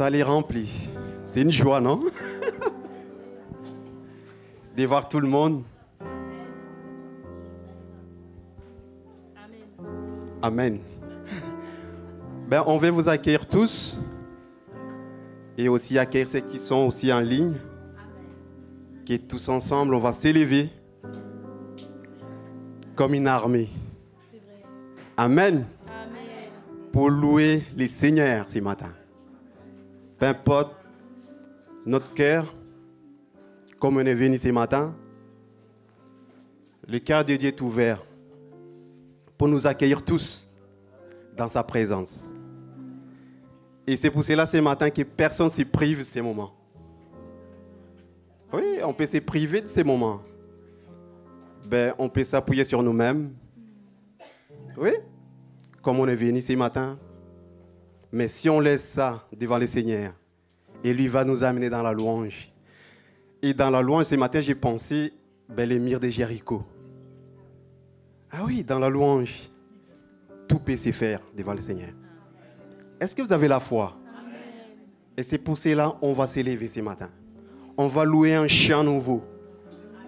salle est remplie. C'est une joie, non? De voir tout le monde. Amen. Ben, on veut vous accueillir tous et aussi accueillir ceux qui sont aussi en ligne. Qui tous ensemble, on va s'élever comme une armée. Amen. Pour louer les seigneurs ce matin. Peu importe notre cœur, comme on est venu ce matin, le cœur de Dieu est ouvert pour nous accueillir tous dans sa présence. Et c'est pour cela ce matin que personne ne se prive de ces moments. Oui, on peut se priver de ces moments. Ben, on peut s'appuyer sur nous-mêmes. Oui, comme on est venu ce matin. Mais si on laisse ça devant le Seigneur, et lui va nous amener dans la louange. Et dans la louange, ce matin, j'ai pensé les murs de Jéricho. Ah oui, dans la louange, tout peut se faire devant le Seigneur. Est-ce que vous avez la foi? Amen. Et c'est pour cela qu'on va s'élever ce matin. On va louer un chant nouveau.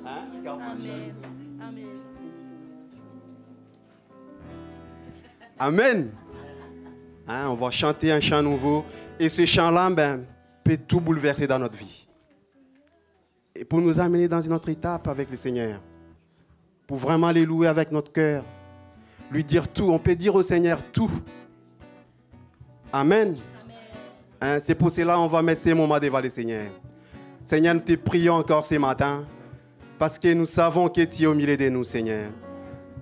Hein? Amen. Amen. Amen. Hein, on va chanter un chant nouveau. Et ce chant-là, peut tout bouleverser dans notre vie. Et pour nous amener dans une autre étape avec le Seigneur. Pour vraiment les louer avec notre cœur. Lui dire tout. On peut dire au Seigneur tout. Amen. Hein, c'est pour cela qu'on va mettre ces moments devant le Seigneur. Seigneur, nous te prions encore ce matin. Parce que nous savons que tu es au milieu de nous, Seigneur.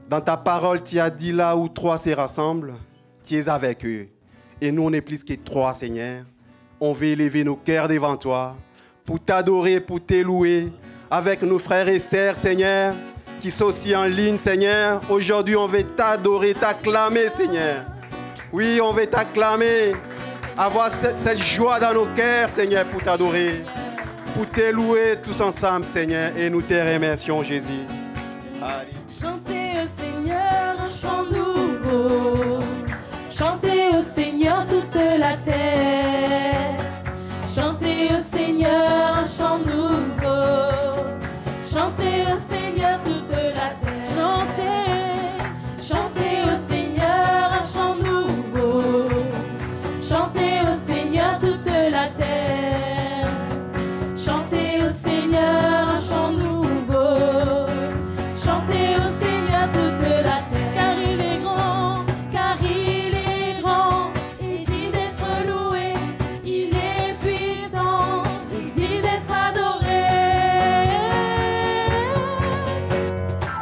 Dans ta parole, tu as dit là où 3 se rassemblent, tu es avec eux. Et nous, on est plus que 3, Seigneur. On veut élever nos cœurs devant toi pour t'adorer, pour te louer avec nos frères et sœurs, Seigneur, qui sont aussi en ligne, Seigneur. Aujourd'hui, on veut t'adorer, t'acclamer, Seigneur. Oui, on veut t'acclamer, avoir cette joie dans nos cœurs, Seigneur, pour t'adorer, pour te louer tous ensemble, Seigneur. Et nous te remercions, Jésus. Allez. Chantez au Seigneur un chant nouveau. Chantez au Seigneur toute la terre. Chantez au Seigneur un chant nouveau. Chantez au Seigneur toute la terre. Chantez au Seigneur un chant nouveau. Chantez au Seigneur toute la terre. Chantez au Seigneur un chant nouveau. Chantez au Seigneur toute la terre. Car il est grand, car il est grand. Il dit d'être loué, il est puissant. Il dit d'être adoré.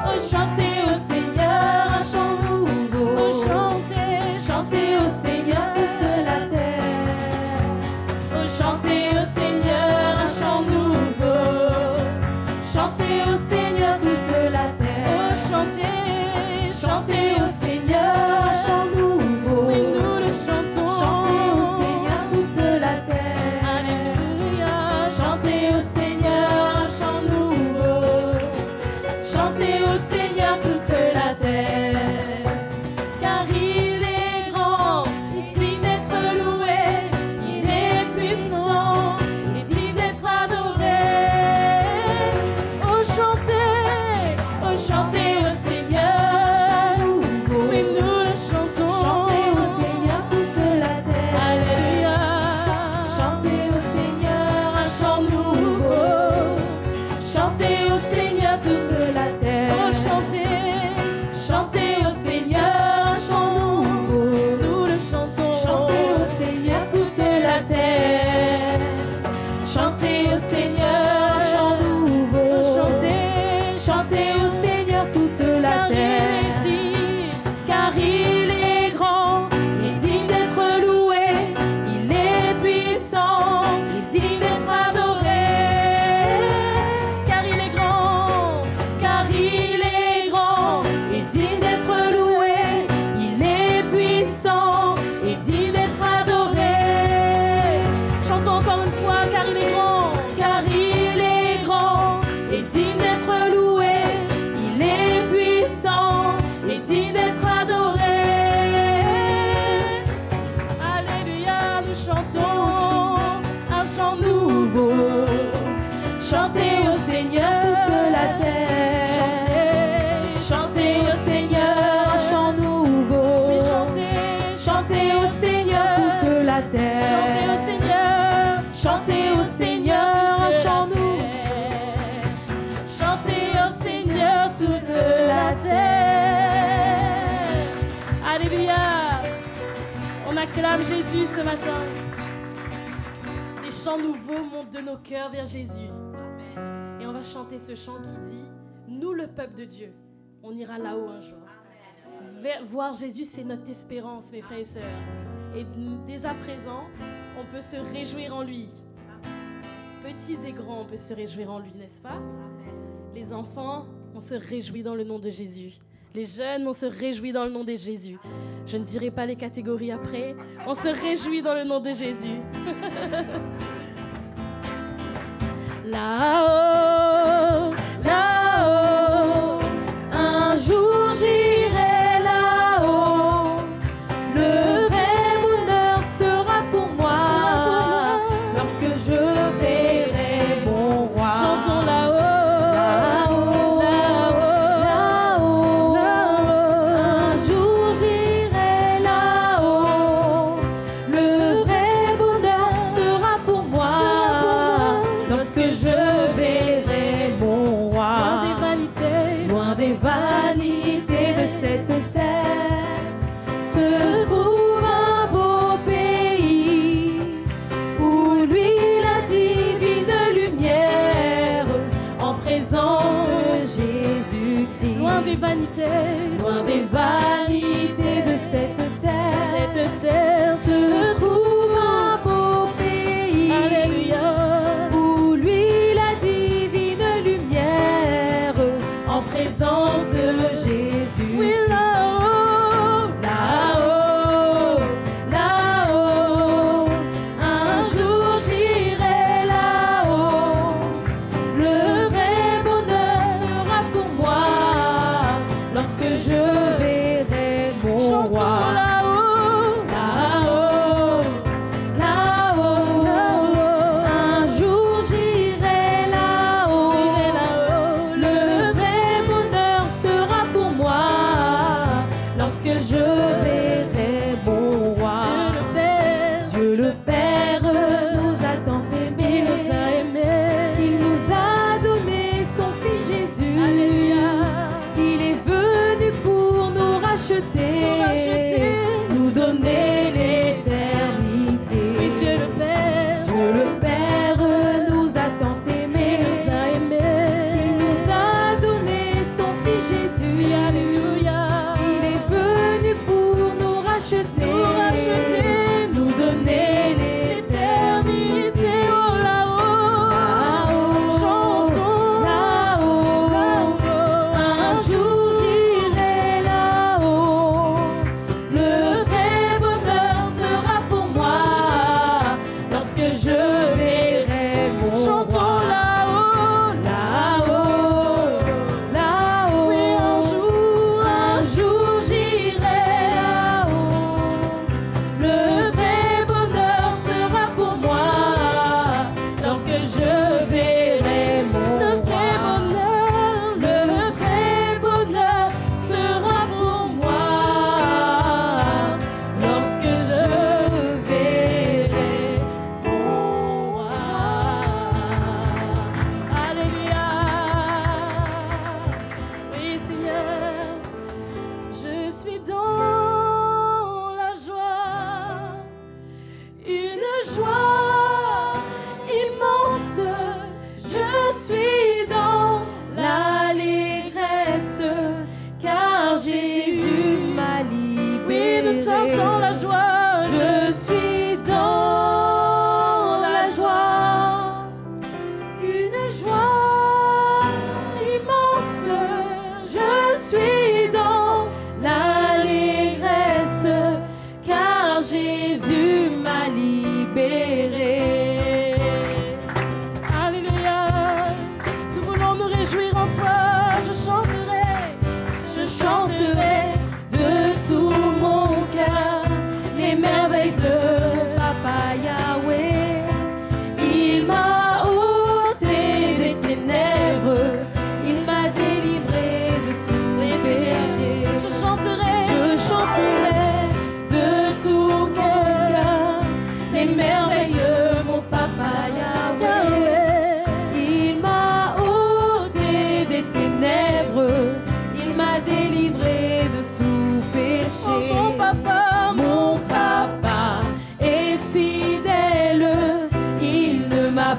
Oh, chantez au Seigneur un chant nouveau. Oh, chantez au Seigneur toute la terre. Oh, chantez au Seigneur un chant nouveau. Chantez au Seigneur toute la terre. Oh, chantez au Seigneur un chant nouveau. Oui, nous le chantons. Chantez au Seigneur toute la terre. Alléluia. Chantez au Seigneur un chant nouveau. Chantez au Seigneur toute la terre. Car il est grand, il dit d'être loué, il est puissant, il dit d'être adoré. Oh, chantez au Seigneur, oui, nous le chantons. Chantez au Seigneur toute la terre. Alléluia. Chantez au Seigneur un chant nouveau. Chantez au Seigneur toute la terre. Oh, chantez au Seigneur un chant nouveau. Nous le chantons. Chantez au Seigneur toute la terre. Chantez au Seigneur un chant nouveau. Chantez au Seigneur toute la terre. Car il est grand, il dit d'être loué, il est puissant, il dit d'être adoré. Car il est grand, il dit d'être loué, il est puissant, il dit d'être adoré. Chantons encore une fois, car il est grand, il dit d'être loué, il est puissant, il dit d'être adoré. Alléluia, nous chantons. Chantez au Seigneur un chant nouveau. Chantez au Seigneur toute la terre. Alléluia. On acclame Jésus ce matin. Des chants nouveaux montent de nos cœurs vers Jésus. Et on va chanter ce chant qui dit « Nous, le peuple de Dieu, on ira là-haut un jour. » Voir Jésus, c'est notre espérance, mes frères et sœurs. Et dès à présent, on peut se réjouir en lui. Petits et grands, on peut se réjouir en lui, n'est-ce pas? Les enfants, on se réjouit dans le nom de Jésus. Les jeunes, on se réjouit dans le nom de Jésus. Je ne dirai pas les catégories après. On se réjouit dans le nom de Jésus. Là-haut, là-haut, un jour j'irai là-haut. Le vrai bonheur sera pour moi lorsque je verrai mon roi. Chantons là-haut, là-haut, là-haut, là-haut. Un jour j'irai là-haut. Le vrai bonheur sera pour moi lorsque je verrai mon roi. Loin des vanités de cette terre, se trouve un beau pays où lui la divine lumière en présence de Jésus-Christ. Loin des vanités de cette terre, se trouve un beau pays. Alléluia. Où lui la divine lumière en présence de Jésus. Oui, là-haut, là-haut, là-haut. Un jour j'irai là-haut. Le vrai bonheur sera pour moi lorsque je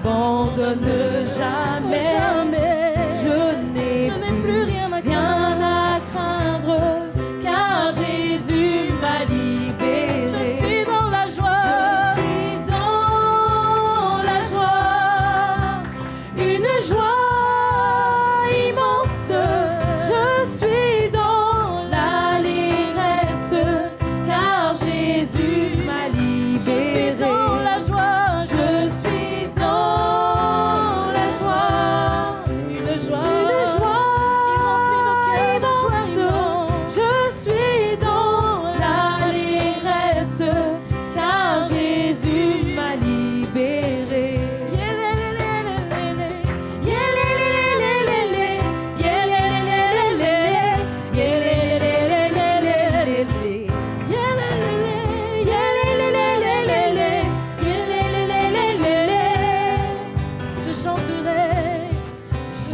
m'abandonne jamais. Je n'ai plus rien à craindre, car Jésus m'a libéré. Je suis dans la joie, une joie immense. Je suis dans l'allégresse, car Jésus m'a libéré. Je suis dans la joie, une joie immense. Je suis dans l'allégresse, car Jésus m'a libéré.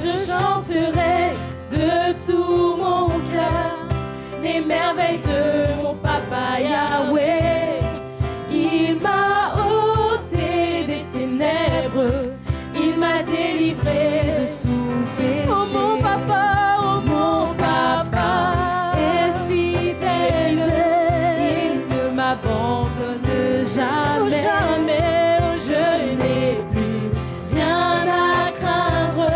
Je chanterai de tout mon cœur les merveilles de mon papa Yahweh. Il m'a ôté des ténèbres, il m'a délivré de tout péché. Oh mon papa est fidèle, il ne m'abandonne jamais. Je n'ai plus rien à craindre,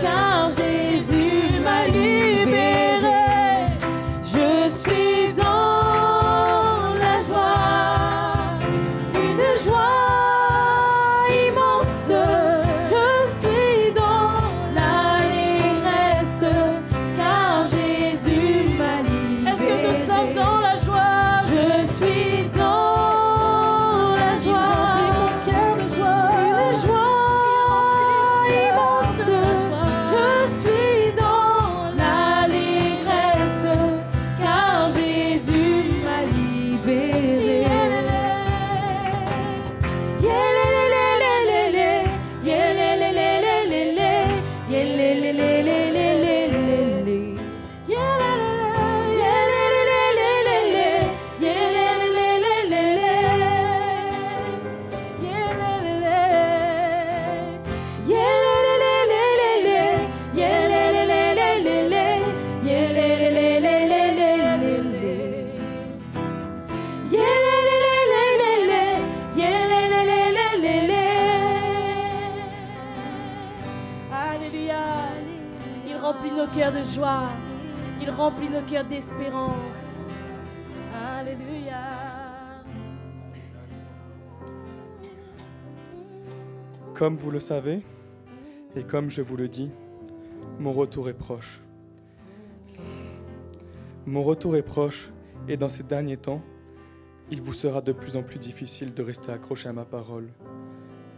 car Jésus m'a libéré. Je suis dans la joie, une joie immense. Je suis dans l'allégresse, car Jésus m'a libéré. Est-ce que nous sommes dans la joie? Je suis dans la joie, mon cœur de joie, une joie immense. Je suis dans l'allégresse, car Jésus m'a libéré. Alléluia. Il remplit nos cœurs de joie. Il remplit nos cœurs d'espérance. Alléluia. Comme vous le savez, et comme je vous le dis, mon retour est proche. Mon retour est proche, et dans ces derniers temps, il vous sera de plus en plus difficile de rester accroché à ma parole,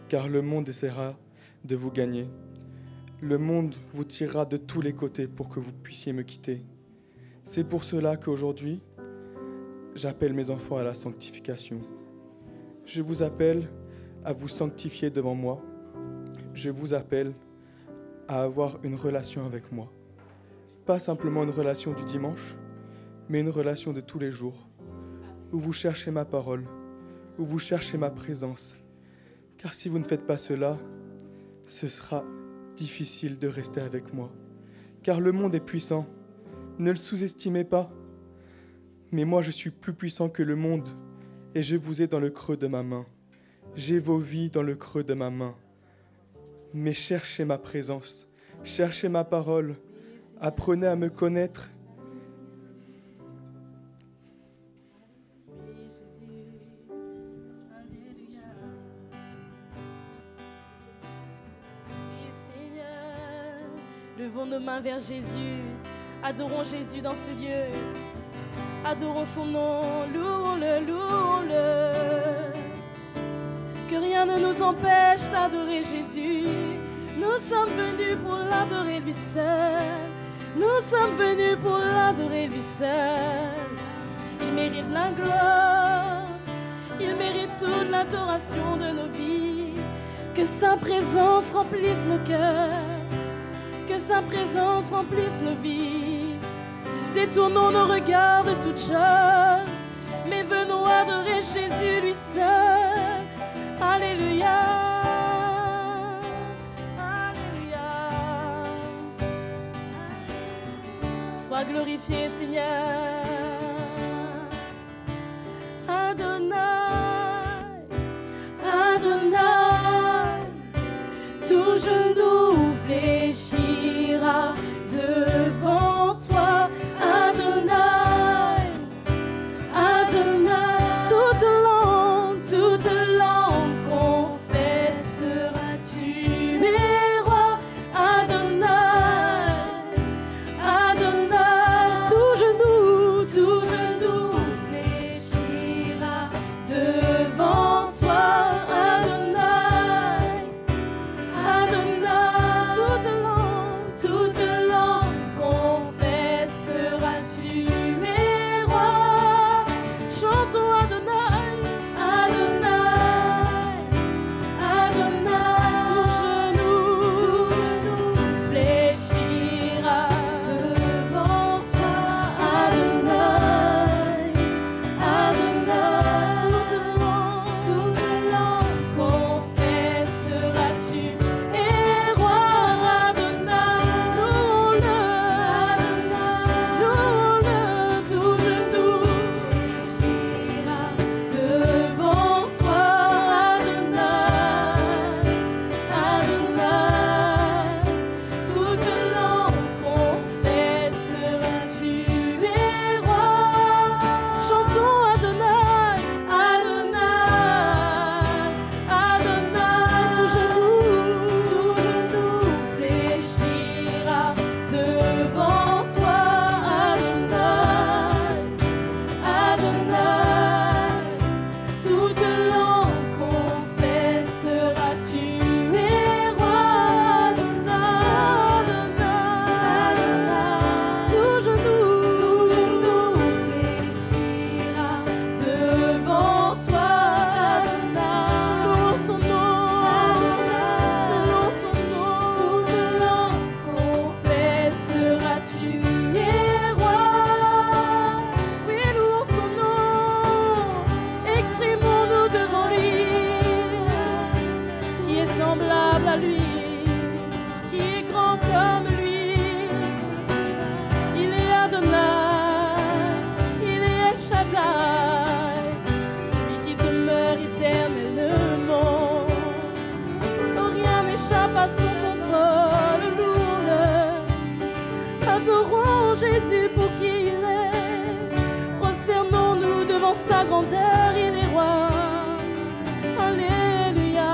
car le monde essaiera de vous gagner. Le monde vous tirera de tous les côtés pour que vous puissiez me quitter. C'est pour cela qu'aujourd'hui, j'appelle mes enfants à la sanctification. Je vous appelle à vous sanctifier devant moi. Je vous appelle à avoir une relation avec moi. Pas simplement une relation du dimanche, mais une relation de tous les jours, où vous cherchez ma parole, où vous cherchez ma présence. Car si vous ne faites pas cela, ce sera difficile de rester avec moi. Car le monde est puissant, ne le sous-estimez pas. Mais moi je suis plus puissant que le monde, et je vous ai dans le creux de ma main. J'ai vos vies dans le creux de ma main. Mais cherchez ma présence, cherchez ma parole, apprenez à me connaître. Levons nos mains vers Jésus, adorons Jésus dans ce lieu, adorons son nom, louons-le, louons-le. Que rien ne nous empêche d'adorer Jésus, nous sommes venus pour l'adorer lui seul, nous sommes venus pour l'adorer lui seul. Il mérite la gloire, il mérite toute l'adoration de nos vies, que sa présence remplisse nos cœurs. Que sa présence remplisse nos vies. Détournons nos regards de toutes choses, mais venons adorer Jésus lui seul. Alléluia. Sois glorifié, Seigneur. Adonai, Adonai, tout genou fléchira devant toi. Adonai, Adonai, toute langue confessera tu es roi. Adonai, Adonai, tout genou fléchira devant toi. Adonai, Adonai, toute langue confessera tu es roi. Chantons Adonai, Adonai, Adonai, tout genou fléchira devant toi. Adonai, Adonai, toute langue confessera tu es roi. Adonai, louons-le, louons-le, tout genou fléchira devant toi. Adonai, toute langue confessera tu es roi. Chantons Adonai, Adonai, Adonai, tout genou fléchira devant toi. Adonai, Adonai, toute langue confessera tu es roi. Adonai, tout genou fléchira devant toi. Adonai, louons son nom, louons son nom, toute langue confessera tu es roi. Oui, louons son nom, exprimons-nous devant lui, qui est semblable à lui, qui est grand comme lui. Il est Adonai, il est El Shaddai, celui qui demeure éternellement. Oh, rien n'échappe à son contrôle, louons-le. Adorons Jésus pour qui il est. Prosternons-nous devant sa grandeur, il est roi. Alléluia.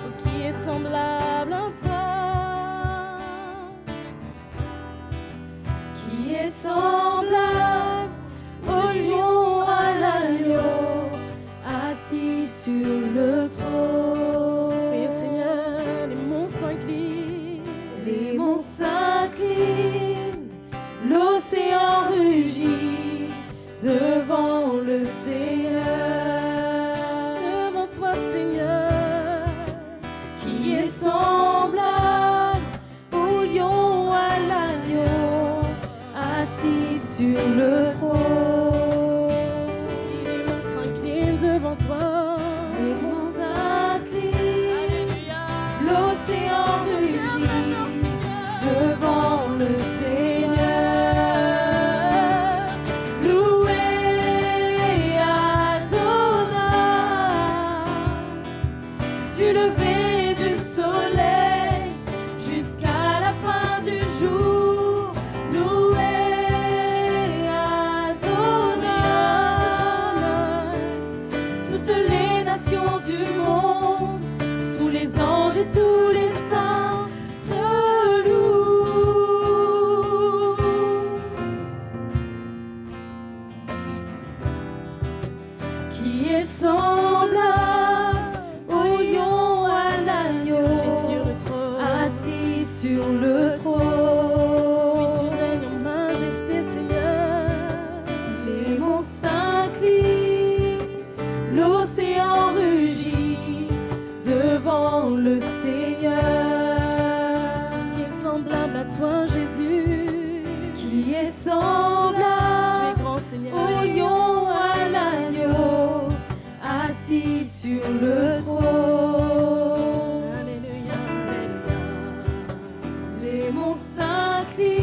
Oh, qui est semblable à toi, qui est semblable au lion, à l'agneau, assis sur le trône. Oui, Seigneur, les monts s'inclinent, les monts s'inclinent, l'océan rugit devant le Seigneur. Devant toi, Seigneur, qui est semblable au lion, à l'agneau, assis sur le trône. Les monts s'inclinent devant toi, les monts s'inclinent, l'océan rugit devant le Seigneur. Louez Adonai, du lever du soleil jusqu'à la fin du jour. Louez Adonai, toutes les nations du monde, tous les anges et tous les saints te louent. Qui est semblable au lion, à l'agneau, assis sur le trône. Oui, tu règnes en majesté, Seigneur. Les monts s'inclinent, l'océan rugit devant le Seigneur. Qui est semblable à toi, Jésus, qui est semblable, tu es grand, Seigneur, au lion, à l'agneau, assis sur le trône. Alléluia, alléluia. Les monts s'inclinent,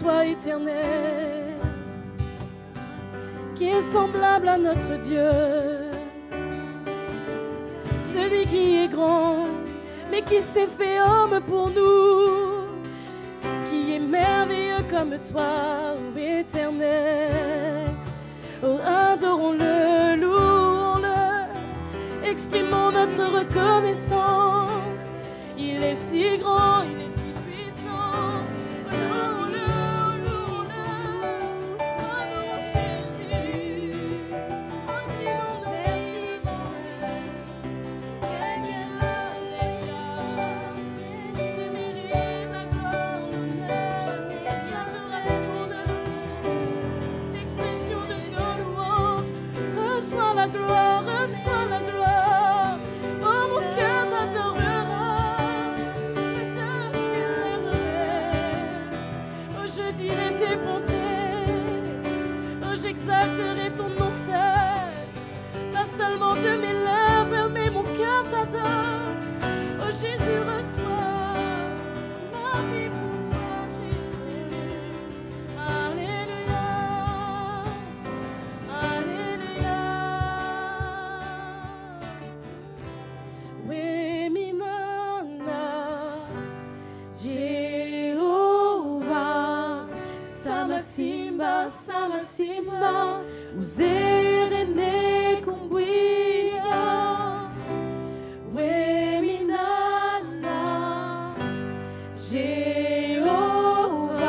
toi, Éternel, qui est semblable à notre Dieu, celui qui est grand, mais qui s'est fait homme pour nous, qui est merveilleux comme toi, ô Éternel. Oh, adorons-le, louons-le, exprimons notre reconnaissance. Il est si grand, il est si puissant. Louons-le, louons-le, sois notre Jésus. Inclinons-nous. Merci Seigneur, quelqu'un de l'existence. Tu mérites la gloire, l'honneur, l'adoration de nous, l'expression de nos louanges. Reçois la gloire, reçois la gloire. Oh, mon cœur t'adorera. Je dirai tes bontés, oh, j'exalterai ton nom seul, pas seulement de mes lèvres, mais mon cœur t'adore. Oh Jésus, reçois ma vie pour toi, Jésus. Alléluia, Alléluia. Oui, minana, Sama simba, uzerene kumbwira, we minana, Jehovah.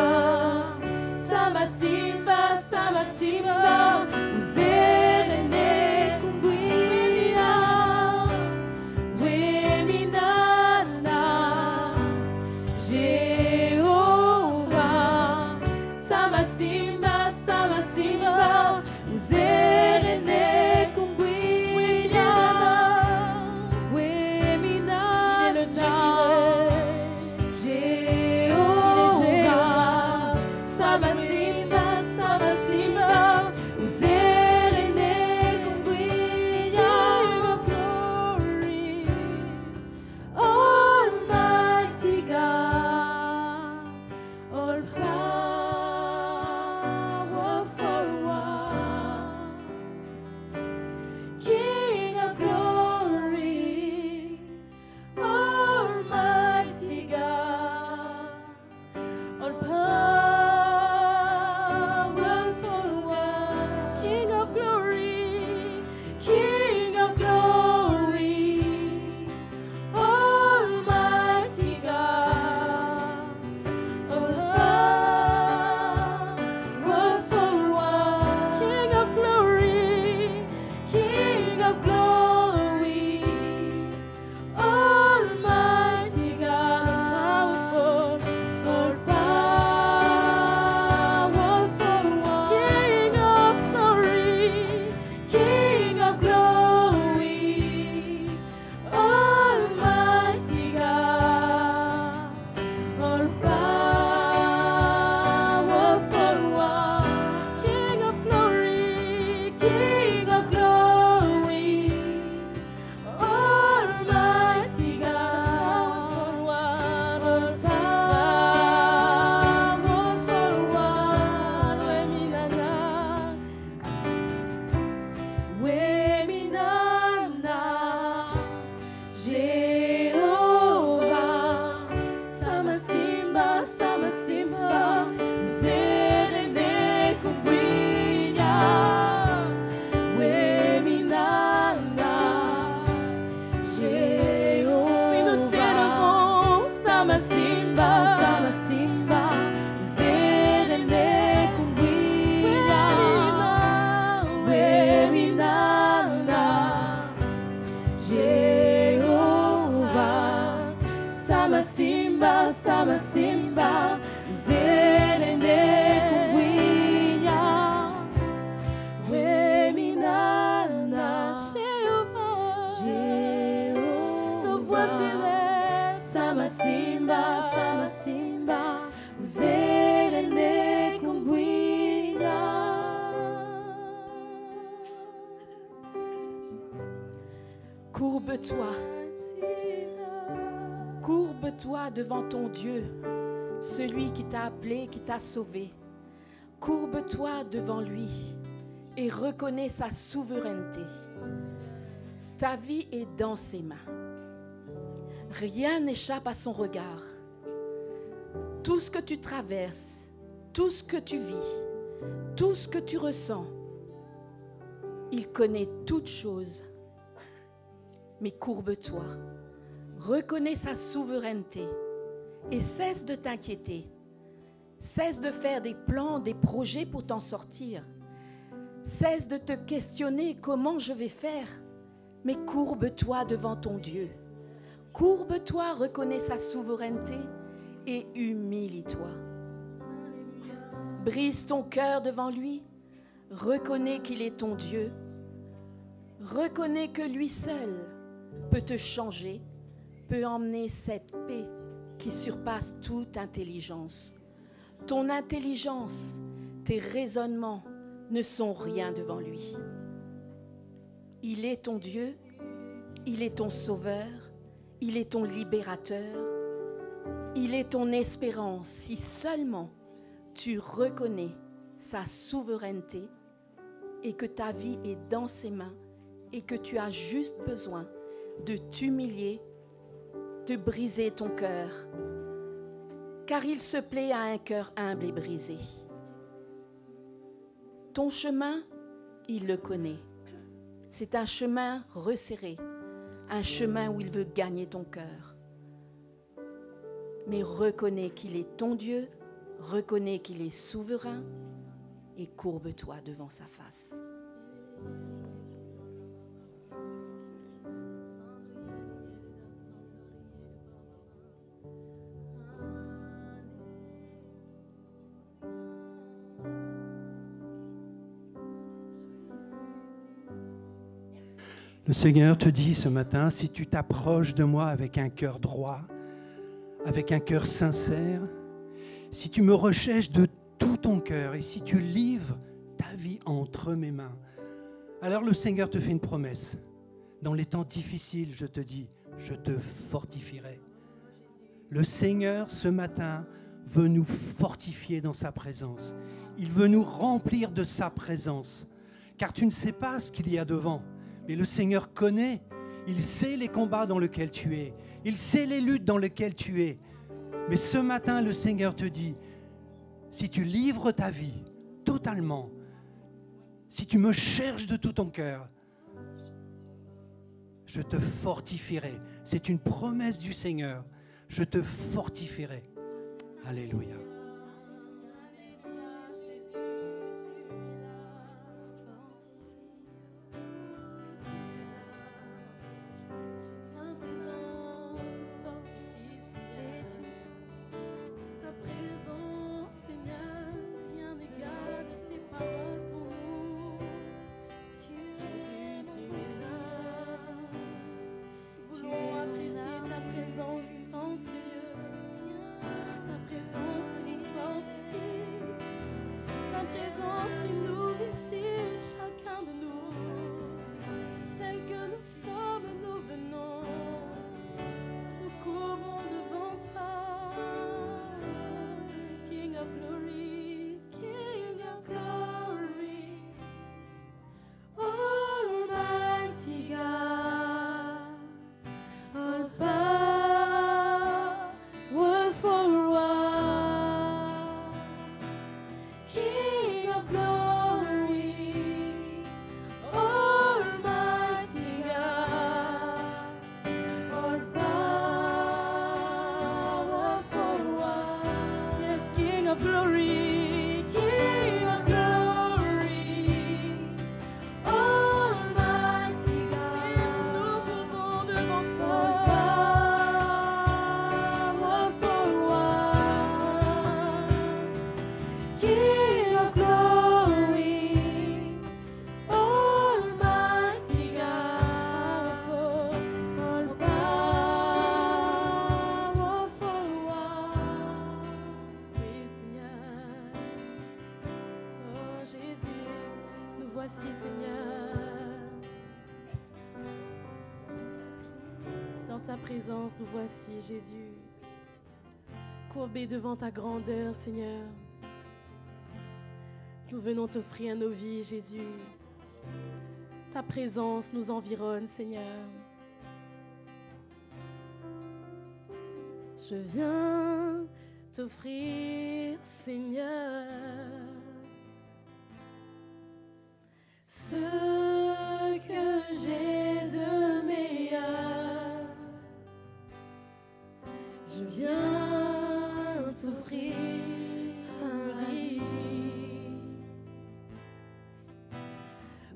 Sama simba, uzerene kumbwira, we minana, Jehovah. Sama simba, uzerene kumbwira, we minana, Jehovah. Sama simba, uzerene kumbwira, King of glory, Almighty God, all powerful one, King of glory, Almighty God, all powerful one, King of glory, Almighty God, all powerful one, King of glory, Almighty God, all powerful one, King of glory, Almighty God, all powerful one, King of glory, Almighty God, all powerful one, we minana, Jehovah. Sama simba, uzerene kumbwira, we minana, Jehovah. Oui, nous t'élevons, sama simba, uzerene kumbwira, we minana, Jehovah. Sama simba, uzerene kumbwira, we minana, Jehovah. Nos voix célestes, sama simba, uzerene kumbwira. Courbe-toi. Courbe-toi devant ton Dieu. celui qui t'a appelé, qui t'a sauvé. Courbe-toi devant lui et reconnais sa souveraineté. Ta vie est dans ses mains. Rien n'échappe à son regard. Tout ce que tu traverses, tout ce que tu vis, tout ce que tu ressens, il connaît toutes choses. Mais courbe-toi, reconnais sa souveraineté et cesse de t'inquiéter. Cesse de faire des plans, des projets pour t'en sortir. Cesse de te questionner comment je vais faire. Mais courbe-toi devant ton Dieu. Courbe-toi, reconnais sa souveraineté et humilie-toi. Brise ton cœur devant lui. Reconnais qu'il est ton Dieu. Reconnais que lui seul peut te changer, peut emmener cette paix qui surpasse toute intelligence. Ton intelligence, tes raisonnements ne sont rien devant lui. Il est ton Dieu, il est ton sauveur, il est ton libérateur, il est ton espérance si seulement tu reconnais sa souveraineté et que ta vie est dans ses mains et que tu as juste besoin de t'humilier, de briser ton cœur, car il se plaît à un cœur humble et brisé. Ton chemin, il le connaît. C'est un chemin resserré, un chemin où il veut gagner ton cœur. Mais reconnais qu'il est ton Dieu, reconnais qu'il est souverain et courbe-toi devant sa face. Le Seigneur te dit ce matin, si tu t'approches de moi avec un cœur droit, avec un cœur sincère, si tu me recherches de tout ton cœur et si tu livres ta vie entre mes mains, alors le Seigneur te fait une promesse. Dans les temps difficiles, je te dis, je te fortifierai. Le Seigneur, ce matin, veut nous fortifier dans sa présence. Il veut nous remplir de sa présence, car tu ne sais pas ce qu'il y a devant. Mais le Seigneur connaît, il sait les combats dans lesquels tu es, il sait les luttes dans lesquelles tu es. Mais ce matin, le Seigneur te dit, si tu livres ta vie totalement, si tu me cherches de tout ton cœur, je te fortifierai. C'est une promesse du Seigneur, je te fortifierai. Alléluia. Présence, nous voici, Jésus. courbés devant ta grandeur, Seigneur. Nous venons t'offrir nos vies, Jésus. Ta présence nous environne, Seigneur. Je viens t'offrir, Seigneur, ce que j'ai de meilleur. Je viens t'offrir ma vie.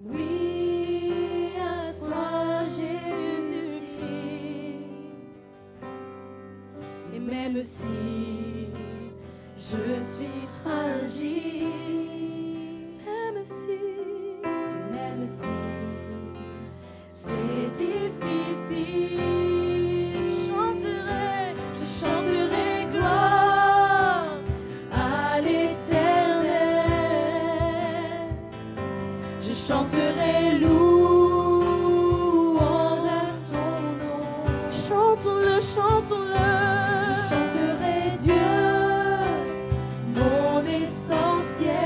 Oui, à toi, Jésus-Christ. Et même si je suis fragile, même si c'est difficile, je chanterai gloire à l'Éternel. Je chanterai louange à son nom. Chantons-le, chantons-le. Je chanterai Dieu, mon essentiel.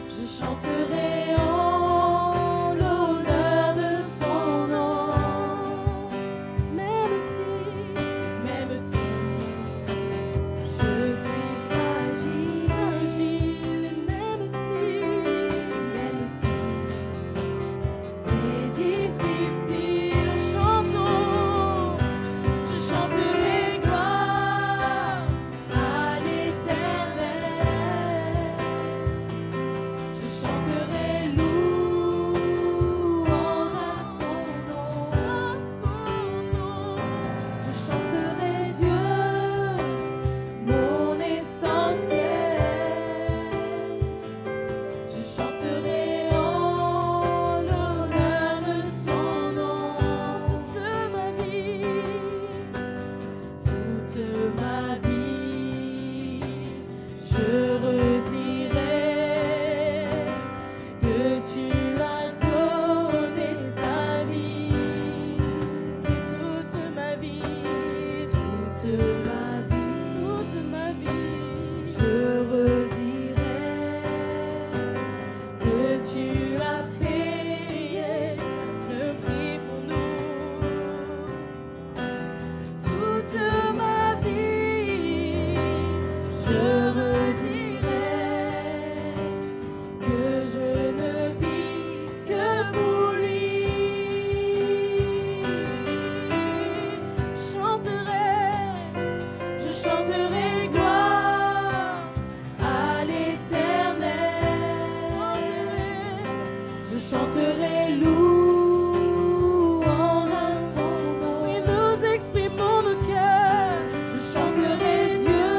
Je chanterai en l'honneur de son nom. Même si je suis fragile, même si c'est difficile, chantons. Je chanterai gloire à l'Éternel. Je chanterai louange à son nom. Je chanterai Dieu, mon essentiel. Je chanterai en l'honneur de son nom. Toute ma vie, je redirai que tu as donné ta vie. Et toute ma vie, je redirai que tu as payé le prix pour nous. Toute ma vie, je redirai que je ne vis que pour lui. Je chanterai gloire à l'Éternel. Je chanterai louange à son nom. Et nous exprimons nos cœurs. Je chanterai Dieu,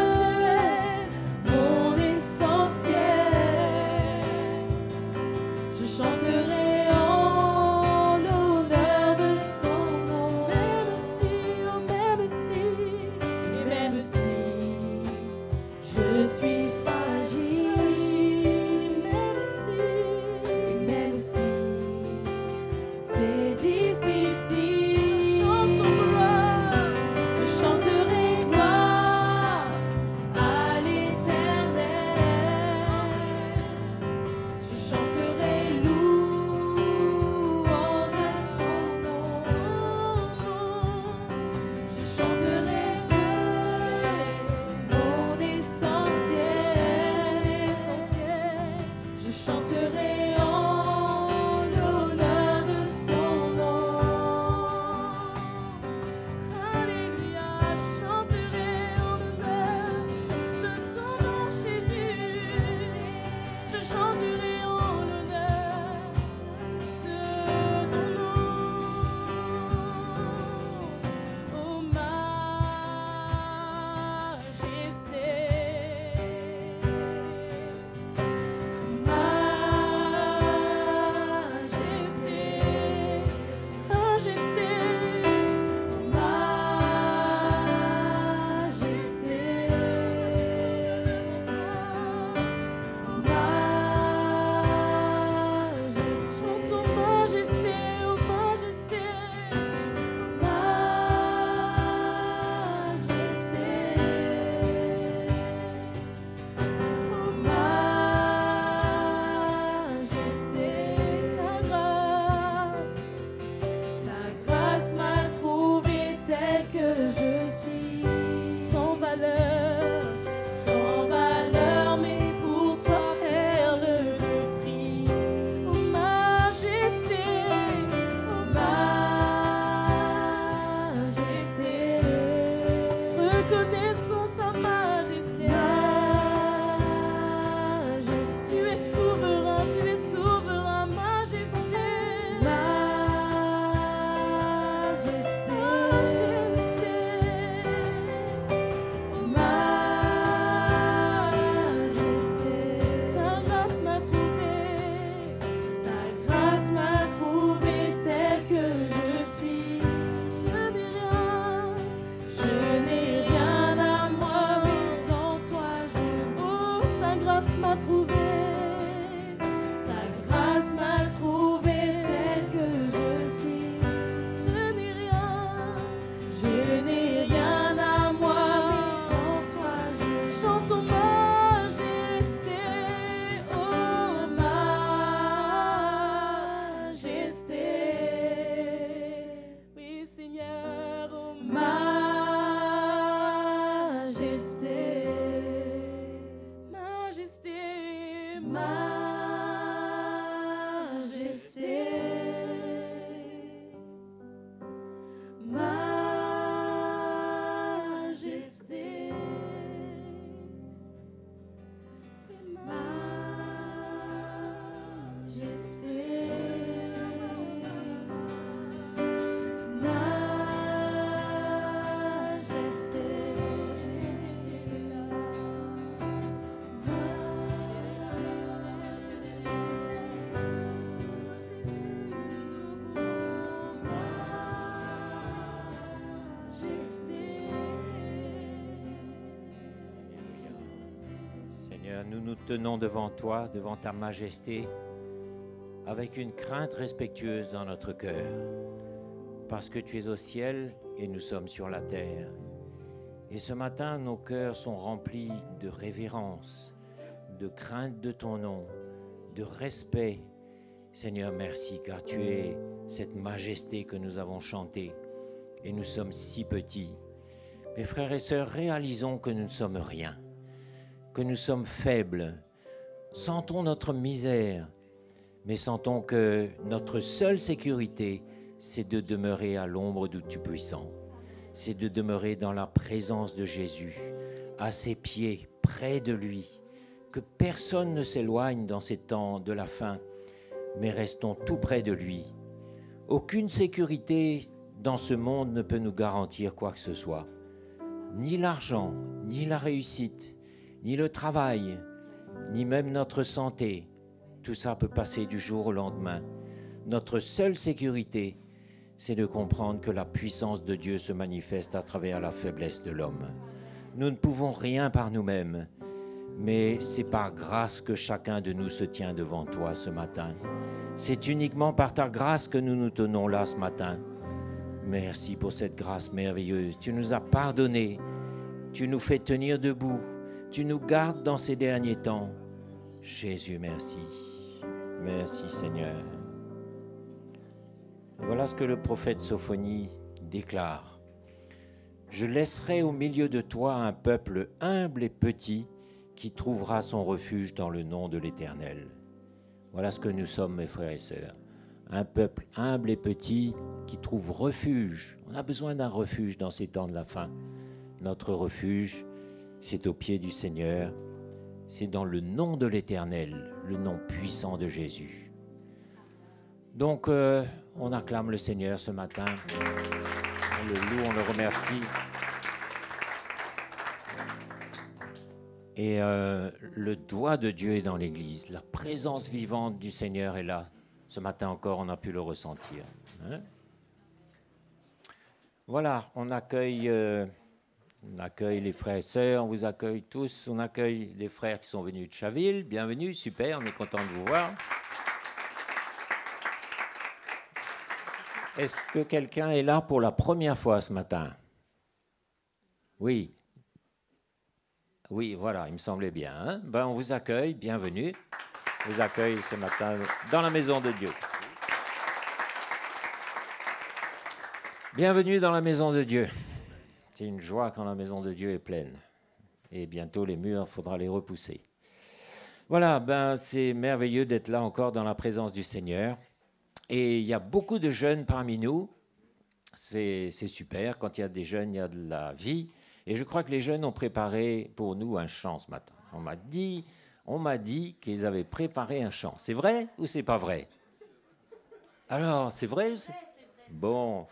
grâce m'a trouvé. Ta grâce m'a trouvé tel que je suis. Je n'ai rien à moi, mais sans toi je chante ton majesté, oh majesté. Oui Seigneur, oh majesté, majesté, majesté, majesté, Seigneur, nous nous tenons devant toi, devant ta majesté, avec une crainte respectueuse dans notre cœur, parce que tu es au ciel et nous sommes sur la terre. Et ce matin, nos cœurs sont remplis de révérence, de crainte de ton nom, de respect. Seigneur, merci, car tu es cette majesté que nous avons chantée, et nous sommes si petits. Mes frères et sœurs, réalisons que nous ne sommes rien, que nous sommes faibles. Sentons notre misère, mais sentons que notre seule sécurité, c'est de demeurer à l'ombre du Tout-Puissant. C'est de demeurer dans la présence de Jésus, à ses pieds, près de lui. Que personne ne s'éloigne dans ces temps de la fin, mais restons tout près de lui. Aucune sécurité dans ce monde ne peut nous garantir quoi que ce soit. Ni l'argent, ni la réussite, ni le travail, ni même notre santé. Tout ça peut passer du jour au lendemain. Notre seule sécurité, c'est de comprendre que la puissance de Dieu se manifeste à travers la faiblesse de l'homme. Nous ne pouvons rien par nous-mêmes, mais c'est par grâce que chacun de nous se tient devant toi ce matin. C'est uniquement par ta grâce que nous nous tenons là ce matin. Merci pour cette grâce merveilleuse. Tu nous as pardonné, tu nous fais tenir debout, tu nous gardes dans ces derniers temps. Jésus, merci. Merci Seigneur. Voilà ce que le prophète Sophonie déclare. Je laisserai au milieu de toi un peuple humble et petit qui trouvera son refuge dans le nom de l'Éternel. Voilà ce que nous sommes, mes frères et sœurs. Un peuple humble et petit qui trouve refuge. On a besoin d'un refuge dans ces temps de la fin. Notre refuge, c'est au pied du Seigneur. C'est dans le nom de l'Éternel, le nom puissant de Jésus. Donc, on acclame le Seigneur ce matin. On le loue, on le remercie. Et le doigt de Dieu est dans l'Église. La présence vivante du Seigneur est là. Ce matin encore, on a pu le ressentir. Hein? Voilà, on accueille les frères et sœurs, on vous accueille tous. On accueille les frères qui sont venus de Chaville. Bienvenue, super, on est content de vous voir. Est-ce que quelqu'un est là pour la première fois ce matin? Oui. Oui, voilà, il me semblait bien. Hein? Ben, on vous accueille, bienvenue. On vous accueille ce matin dans la maison de Dieu. Bienvenue dans la maison de Dieu. C'est une joie quand la maison de Dieu est pleine. Et bientôt, les murs, il faudra les repousser. Voilà, ben, c'est merveilleux d'être là encore dans la présence du Seigneur. Et il y a beaucoup de jeunes parmi nous. C'est super. Quand il y a des jeunes, il y a de la vie. Et je crois que les jeunes ont préparé pour nous un chant ce matin. On m'a dit qu'ils avaient préparé un chant. C'est vrai ou c'est pas vrai? Alors, c'est vrai? Bon.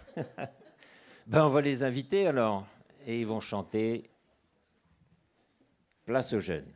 Ben, on va les inviter alors. Et ils vont chanter Place aux jeunes.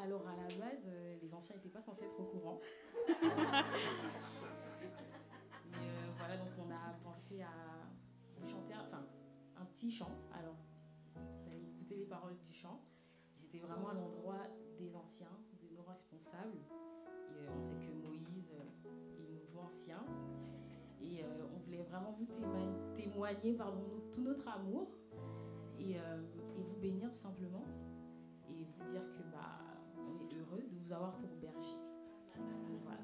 Alors à la base, les anciens n'étaient pas censés être au courant. Mais voilà, donc on a pensé à chanter un petit chant. Alors, vous allez écouter les paroles du chant. C'était vraiment à l'endroit des anciens, de nos responsables. Et on sait que Moïse est nouveau ancien. Et on voulait vraiment vous témoigner tout notre amour et vous bénir tout simplement. Et vous dire que on est heureux de vous avoir pour berger. Donc, voilà.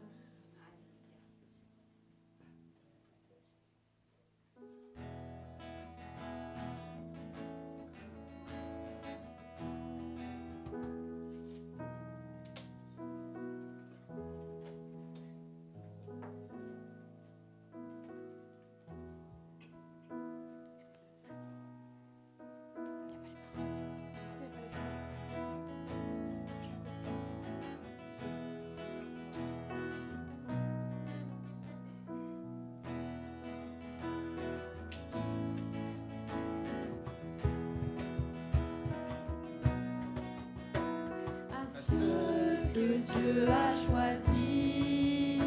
Ceux que Dieu a choisis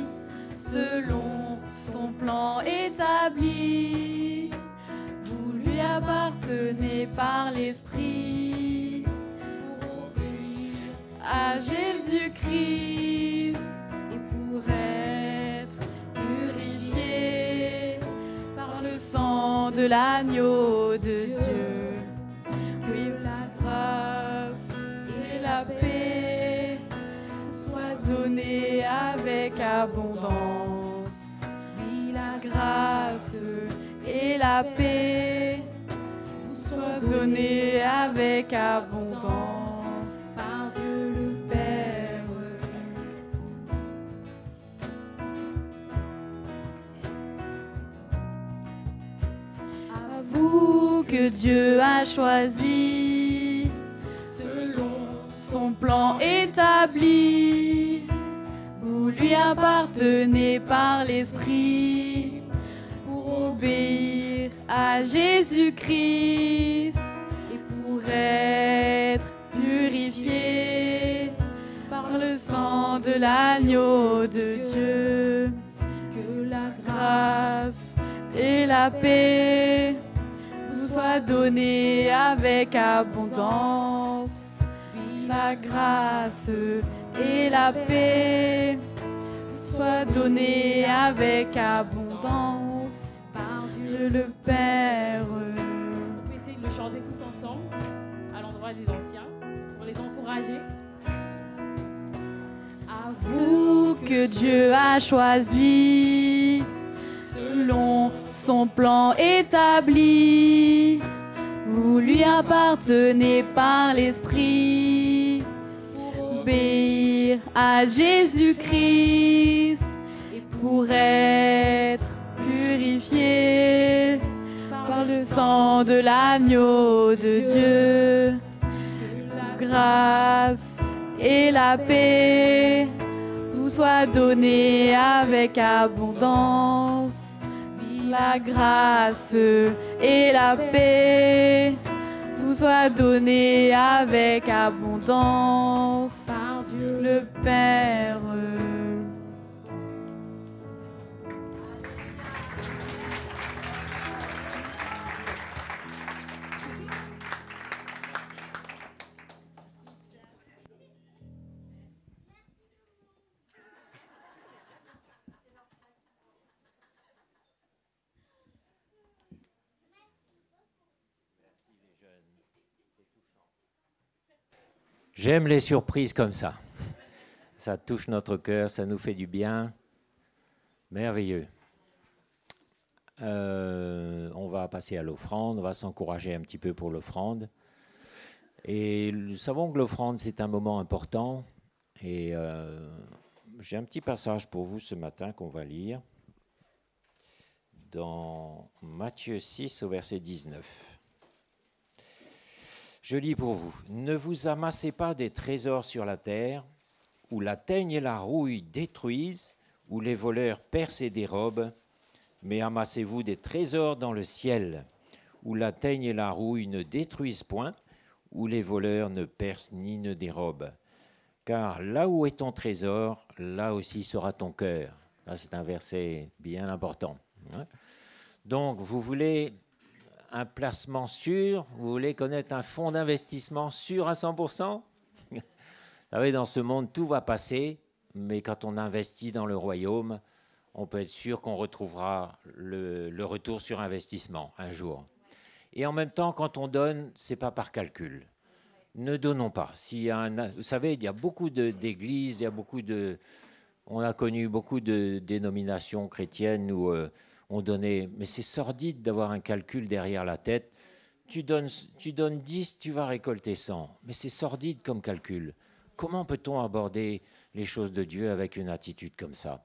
selon son plan établi, vous lui appartenez par l'Esprit pour obéir à Jésus-Christ et pour être purifié par le sang de l'agneau de Dieu. Que la grâce et la paix vous soient données avec abondance. Oui, la grâce et la paix vous soient données avec abondance par Dieu le Père. À vous que Dieu a choisi selon son plan établi, vous lui appartenez par l'Esprit pour obéir à Jésus-Christ et pour être purifié par le sang de l'agneau de Dieu. Que la grâce et la paix vous soient données avec abondance. La grâce et la paix soient données avec abondance par Dieu le Père. On peut essayer de le chanter tous ensemble à l'endroit des anciens pour les encourager. À vous que Dieu a choisi selon son plan établi, vous lui appartenez par l'Esprit pour obéir à Jésus-Christ et pour être purifié par le sang de l'agneau de Dieu. Que la grâce et la paix vous soient données avec abondance. La grâce et la paix vous soient données avec abondance par Dieu le Père. J'aime les surprises comme ça. Ça touche notre cœur, ça nous fait du bien. Merveilleux. On va passer à l'offrande, on va s'encourager un petit peu pour l'offrande. Et nous savons que l'offrande, c'est un moment important. Et j'ai un petit passage pour vous ce matin qu'on va lire dans Matthieu 6 au verset 19. Je lis pour vous. Ne vous amassez pas des trésors sur la terre, où la teigne et la rouille détruisent, où les voleurs percent et dérobent, mais amassez-vous des trésors dans le ciel, où la teigne et la rouille ne détruisent point, où les voleurs ne percent ni ne dérobent. Car là où est ton trésor, là aussi sera ton cœur. Là, c'est un verset bien important. Hein. Donc, vous voulez un placement sûr, vous voulez connaître un fonds d'investissement sûr à 100%. Vous savez, dans ce monde, tout va passer, mais quand on investit dans le royaume, on peut être sûr qu'on retrouvera le retour sur investissement un jour. Et en même temps, quand on donne, ce n'est pas par calcul. Ne donnons pas. Vous savez, il y a beaucoup d'églises, on a connu beaucoup de dénominations chrétiennes où on donnait, mais c'est sordide d'avoir un calcul derrière la tête. Tu donnes 10, tu vas récolter 100. Mais c'est sordide comme calcul. Comment peut-on aborder les choses de Dieu avec une attitude comme ça?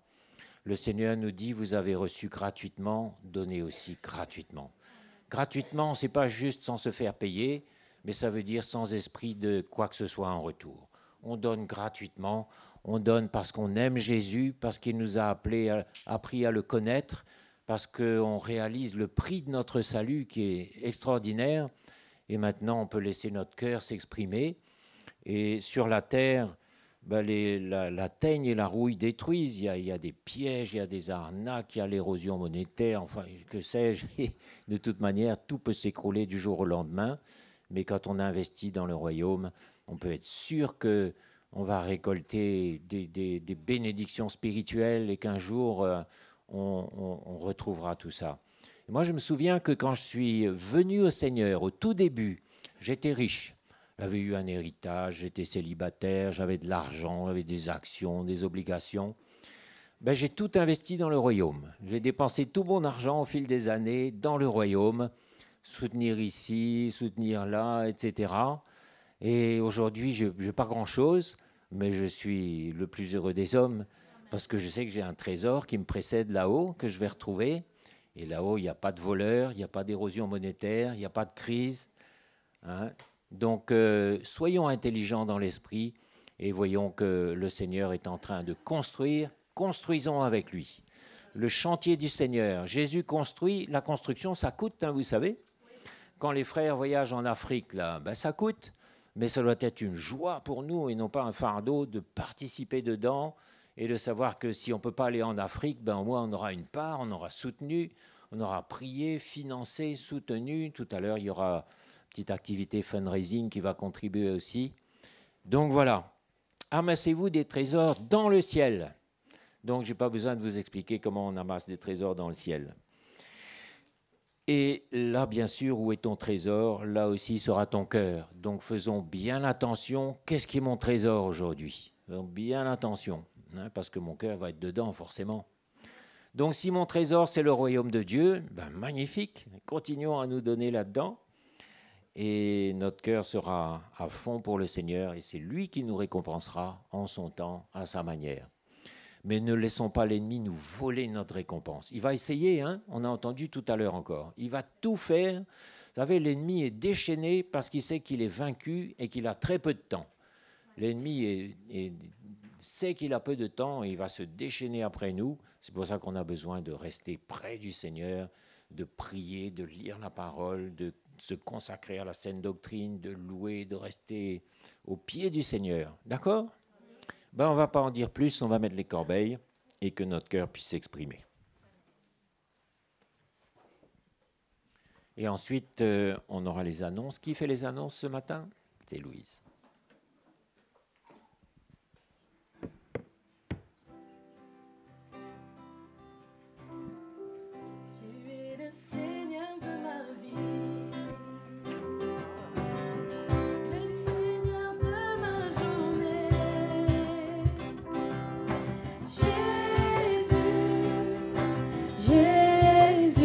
Le Seigneur nous dit, vous avez reçu gratuitement, donnez aussi gratuitement. Gratuitement, ce n'est pas juste sans se faire payer, mais ça veut dire sans esprit de quoi que ce soit en retour. On donne gratuitement, on donne parce qu'on aime Jésus, parce qu'il nous a appris à le connaître, parce qu'on réalise le prix de notre salut qui est extraordinaire. Et maintenant, on peut laisser notre cœur s'exprimer. Et sur la terre, la teigne et la rouille détruisent. Il y a des pièges, il y a des arnaques, il y a l'érosion monétaire, enfin, que sais-je. De toute manière, tout peut s'écrouler du jour au lendemain. Mais quand on investit dans le royaume, on peut être sûr qu'on va récolter des bénédictions spirituelles et qu'un jour, on retrouvera tout ça. Et moi, je me souviens que quand je suis venu au Seigneur, au tout début, j'étais riche. J'avais eu un héritage, j'étais célibataire, j'avais de l'argent, j'avais des actions, des obligations. J'ai tout investi dans le royaume. J'ai dépensé tout mon argent au fil des années dans le royaume. Soutenir ici, soutenir là, etc. Et aujourd'hui, je n'ai pas grand-chose, mais je suis le plus heureux des hommes parce que je sais que j'ai un trésor qui me précède là-haut, que je vais retrouver. Et là-haut, il n'y a pas de voleurs, il n'y a pas d'érosion monétaire, il n'y a pas de crise. Hein. Donc, soyons intelligents dans l'esprit et voyons que le Seigneur est en train de construire. Construisons avec lui. Le chantier du Seigneur. Jésus construit. La construction, ça coûte, hein, vous savez. Quand les frères voyagent en Afrique, là, ça coûte, mais ça doit être une joie pour nous et non pas un fardeau de participer dedans et de savoir que si on ne peut pas aller en Afrique, au moins on aura une part, on aura soutenu, on aura prié, financé, soutenu. Tout à l'heure, il y aura une petite activité fundraising qui va contribuer aussi. Donc voilà, amassez-vous des trésors dans le ciel. Donc je n'ai pas besoin de vous expliquer comment on amasse des trésors dans le ciel. Et là, bien sûr, où est ton trésor? Là aussi sera ton cœur. Donc faisons bien attention. Qu'est-ce qui est mon trésor aujourd'hui? Faisons bien attention, hein, parce que mon cœur va être dedans, forcément. Donc si mon trésor, c'est le royaume de Dieu, magnifique. Continuons à nous donner là-dedans. Et notre cœur sera à fond pour le Seigneur. Et c'est lui qui nous récompensera en son temps, à sa manière. Mais ne laissons pas l'ennemi nous voler notre récompense. Il va essayer, hein, on a entendu tout à l'heure encore. Il va tout faire. Vous savez, l'ennemi est déchaîné parce qu'il sait qu'il est vaincu et qu'il a très peu de temps. L'ennemi sait qu'il a peu de temps et il va se déchaîner après nous. C'est pour ça qu'on a besoin de rester près du Seigneur, de prier, de lire la parole, de se consacrer à la saine doctrine, de louer, de rester au pied du Seigneur. D'accord ? On ne va pas en dire plus, on va mettre les corbeilles et que notre cœur puisse s'exprimer. Et ensuite, on aura les annonces. Qui fait les annonces ce matin? C'est Louise. Tu es le Seigneur de ma vie, le Seigneur de ma journée. Jésus,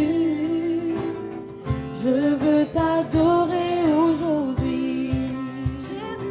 je veux t'adorer aujourd'hui. Jésus.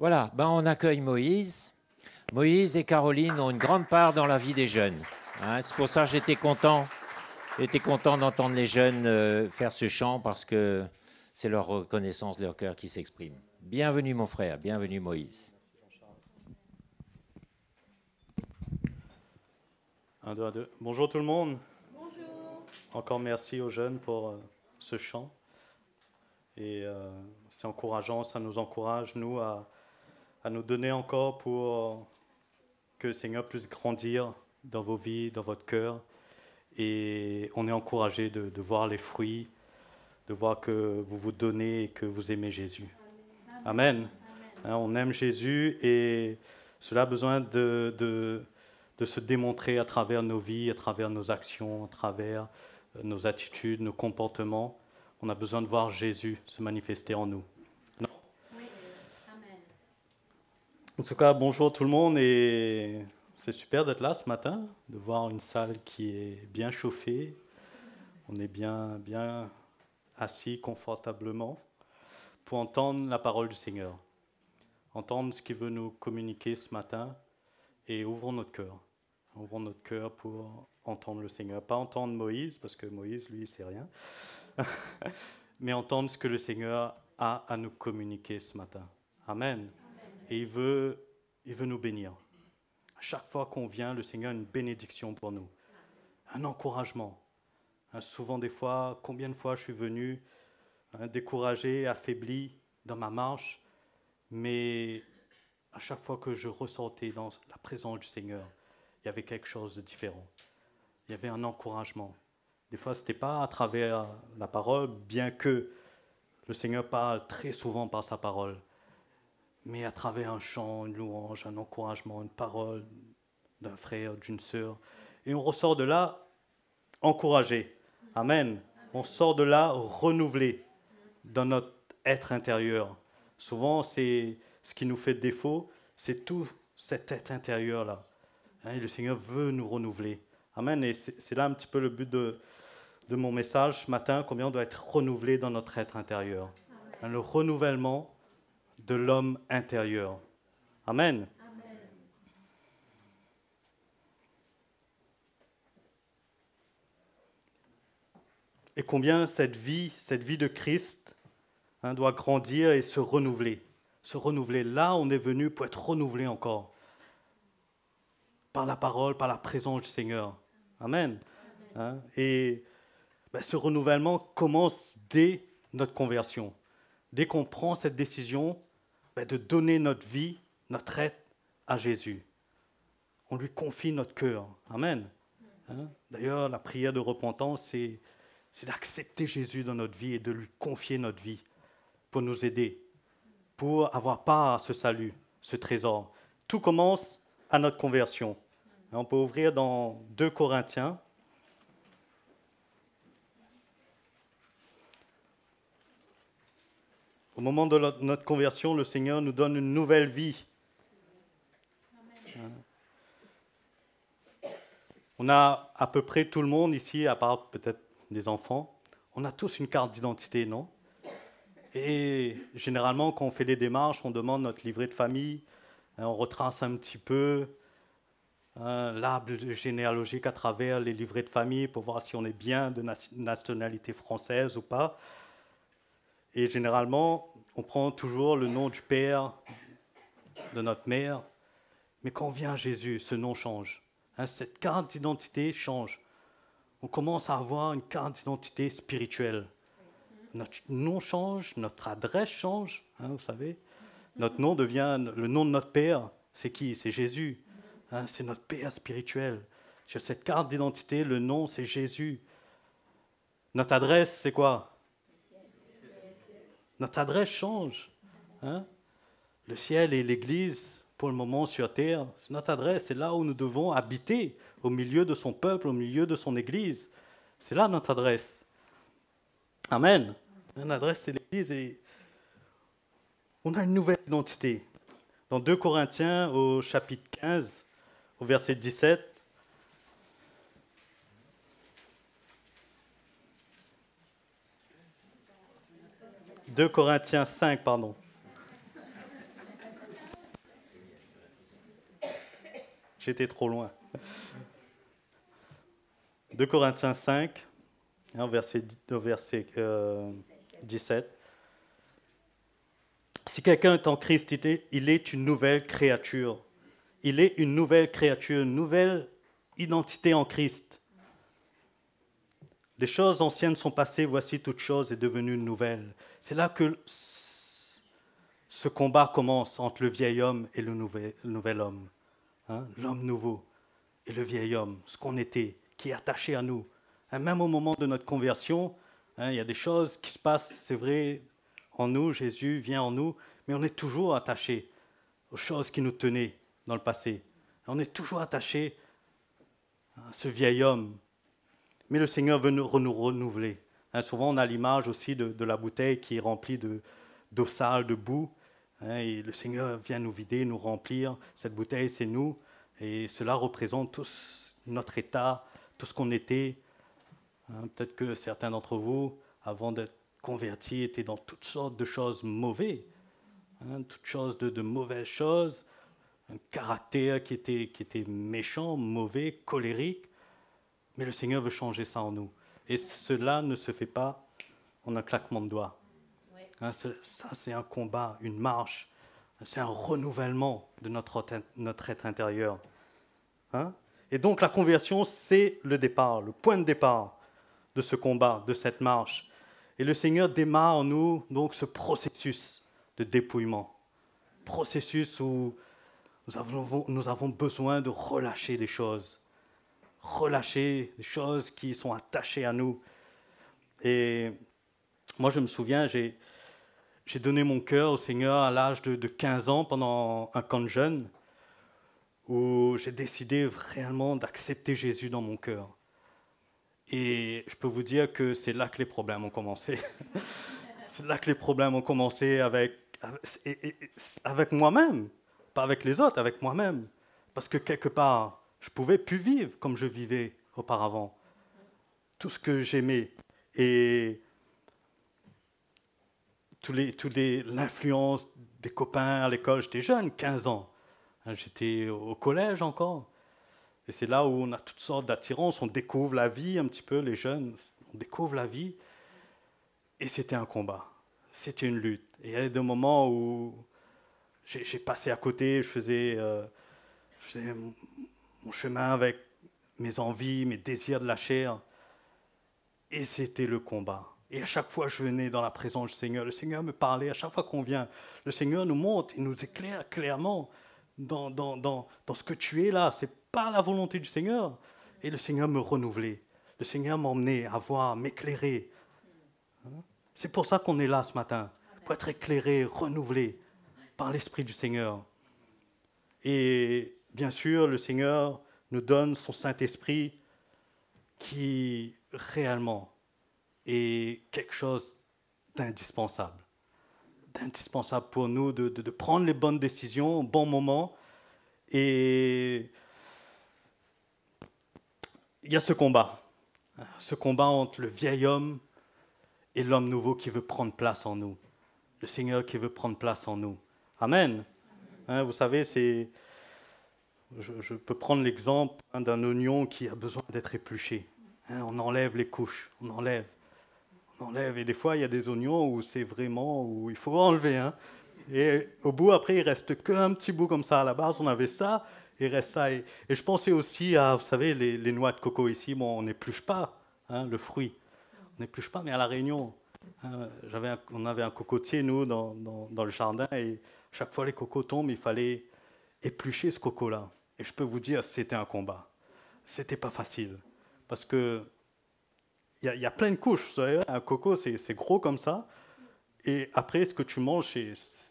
Voilà, ben on accueille Moïse. Moïse et Caroline ont une grande part dans la vie des jeunes. Hein, c'est pour ça que j'étais content d'entendre les jeunes faire ce chant parce que c'est leur reconnaissance de leur cœur qui s'exprime. Bienvenue mon frère, bienvenue Moïse. 1, 2, 1, 2. Bonjour tout le monde. Bonjour. Encore merci aux jeunes pour ce chant. Et c'est encourageant, ça nous encourage, nous, à nous donner encore pour que le Seigneur puisse grandir dans vos vies, dans votre cœur. Et on est encouragé de voir les fruits, de voir que vous vous donnez et que vous aimez Jésus. Amen. Hein, on aime Jésus et cela a besoin de se démontrer à travers nos vies, à travers nos actions, à travers nos attitudes, nos comportements. On a besoin de voir Jésus se manifester en nous. Non? Oui. Amen. En tout cas, bonjour tout le monde et c'est super d'être là ce matin, de voir une salle qui est bien chauffée. On est bien assis confortablement pour entendre la parole du Seigneur, entendre ce qu'il veut nous communiquer ce matin et ouvrons notre cœur. Ouvrons notre cœur pour entendre le Seigneur. Pas entendre Moïse, parce que Moïse, lui, il ne sait rien, mais entendre ce que le Seigneur a à nous communiquer ce matin. Amen. Amen. Et il veut nous bénir. À chaque fois qu'on vient, le Seigneur a une bénédiction pour nous, un encouragement. Souvent, des fois, combien de fois je suis venu découragé, affaibli dans ma marche, mais à chaque fois que je ressortais dans la présence du Seigneur, il y avait quelque chose de différent. Il y avait un encouragement. Des fois, ce n'était pas à travers la parole, bien que le Seigneur parle très souvent par sa parole, mais à travers un chant, une louange, un encouragement, une parole d'un frère, d'une sœur. Et on ressort de là encouragé. Amen. On sort de là renouvelé dans notre être intérieur. Souvent, c'est ce qui nous fait défaut, c'est tout cet être intérieur-là. Et le Seigneur veut nous renouveler. Amen. Et c'est là un petit peu le but de mon message ce matin, combien on doit être renouvelé dans notre être intérieur. Le renouvellement de l'homme intérieur. Amen. Amen. Et combien cette vie de Christ doit grandir et se renouveler. Se renouveler. Là, on est venu pour être renouvelé encore. Par la parole, par la présence du Seigneur. Amen. Et ce renouvellement commence dès notre conversion. Dès qu'on prend cette décision de donner notre vie, notre être à Jésus. On lui confie notre cœur. Amen. D'ailleurs, la prière de repentance, c'est d'accepter Jésus dans notre vie et de lui confier notre vie pour nous aider, pour avoir part à ce salut, ce trésor. Tout commence à notre conversion. On peut ouvrir dans 2 Corinthiens. Au moment de notre conversion, le Seigneur nous donne une nouvelle vie. Amen. On a à peu près tout le monde ici, à part peut-être des enfants, on a tous une carte d'identité, non? Et généralement, quand on fait les démarches, on demande notre livret de famille, on retrace un petit peu l'arbre généalogique à travers les livrets de famille pour voir si on est bien de nationalité française ou pas. Et généralement, on prend toujours le nom du père, de notre mère. Mais quand on vient à Jésus, ce nom change. Cette carte d'identité change. On commence à avoir une carte d'identité spirituelle. Notre nom change, notre adresse change, vous savez. Notre nom devient le nom de notre père. C'est qui? C'est Jésus. C'est notre père spirituel. Sur cette carte d'identité, le nom, c'est Jésus. Notre adresse, c'est quoi? Notre adresse change. Le ciel et l'Église, pour le moment sur terre, c'est notre adresse. C'est là où nous devons habiter, au milieu de son peuple, au milieu de son Église. C'est là notre adresse. Amen. Notre adresse, c'est l'Église et on a une nouvelle identité. Dans 2 Corinthiens, au chapitre 15, au verset 17, « 2 Corinthiens 5, pardon. J'étais trop loin. 2 Corinthiens 5, verset 17. Si quelqu'un est en Christ, il est une nouvelle créature. Il est une nouvelle créature, une nouvelle identité en Christ. Les choses anciennes sont passées, voici toute chose est devenue nouvelle. C'est là que ce combat commence entre le vieil homme et le nouvel homme. Hein? L'homme nouveau et le vieil homme, ce qu'on était, qui est attaché à nous. Hein? Même au moment de notre conversion, hein, il y a des choses qui se passent, c'est vrai, en nous, Jésus vient en nous, mais on est toujours attaché aux choses qui nous tenaient dans le passé. On est toujours attaché à ce vieil homme. Mais le Seigneur veut nous renouveler. Hein, souvent, on a l'image aussi de la bouteille qui est remplie d'eau sale, de boue. Hein, et le Seigneur vient nous vider, nous remplir. Cette bouteille, c'est nous. Et cela représente tout notre état, tout ce qu'on était. Hein, peut-être que certains d'entre vous, avant d'être convertis, étaient dans toutes sortes de choses mauvaises. Hein, toutes sortes de mauvaises choses. Un caractère qui était méchant, mauvais, colérique. Mais le Seigneur veut changer ça en nous. Et cela ne se fait pas en un claquement de doigts. Hein, ça, c'est un combat, une marche. C'est un renouvellement de notre être intérieur. Hein? Et donc la conversion, c'est le départ, le point de départ de ce combat, de cette marche. Et le Seigneur démarre en nous donc ce processus de dépouillement. Processus où nous avons besoin de relâcher des choses. Relâcher des choses qui sont attachées à nous. Et moi, je me souviens, j'ai donné mon cœur au Seigneur à l'âge de 15 ans pendant un camp de jeunes où j'ai décidé réellement d'accepter Jésus dans mon cœur. Et je peux vous dire que c'est là que les problèmes ont commencé. C'est là que les problèmes ont commencé avec moi-même. Pas avec les autres, avec moi-même. Parce que quelque part, je ne pouvais plus vivre comme je vivais auparavant. Tout ce que j'aimais. Et l'influence des copains à l'école, j'étais jeune, 15 ans. J'étais au collège encore. Et c'est là où on a toutes sortes d'attirances. On découvre la vie un petit peu, les jeunes. On découvre la vie. Et c'était un combat. C'était une lutte. Et il y a des moments où j'ai passé à côté, je faisais mon chemin avec mes envies, mes désirs de la chair. Et c'était le combat. Et à chaque fois, je venais dans la présence du Seigneur. Le Seigneur me parlait. À chaque fois qu'on vient, le Seigneur nous montre, il nous éclaire clairement dans ce que tu es là. Ce n'est pas la volonté du Seigneur. Et le Seigneur me renouvelait. Le Seigneur m'emmenait à voir, m'éclairer. C'est pour ça qu'on est là ce matin. Pour être éclairé, renouvelé par l'Esprit du Seigneur. Et bien sûr, le Seigneur nous donne son Saint-Esprit qui réellement est quelque chose d'indispensable. D'indispensable pour nous de prendre les bonnes décisions au bon moment. Et il y a ce combat entre le vieil homme et l'homme nouveau qui veut prendre place en nous. Le Seigneur qui veut prendre place en nous. Amen. Hein, vous savez, je peux prendre l'exemple d'un oignon qui a besoin d'être épluché. Hein, on enlève les couches, on enlève. Et des fois, il y a des oignons où c'est vraiment, où il faut enlever. Hein. Et au bout, après, il reste qu'un petit bout comme ça. À la base, on avait ça, il reste ça. Et je pensais aussi à, vous savez, les noix de coco ici. Bon, on n'épluche pas hein, le fruit. On n'épluche pas, mais à La Réunion, hein, on avait un cocotier, nous, dans le jardin. Et chaque fois les cocos tombent, il fallait éplucher ce coco-là. Et je peux vous dire, c'était un combat. C'était pas facile. Parce que il y a plein de couches. Vous savez, un coco, c'est gros comme ça. Et après, ce que tu manges,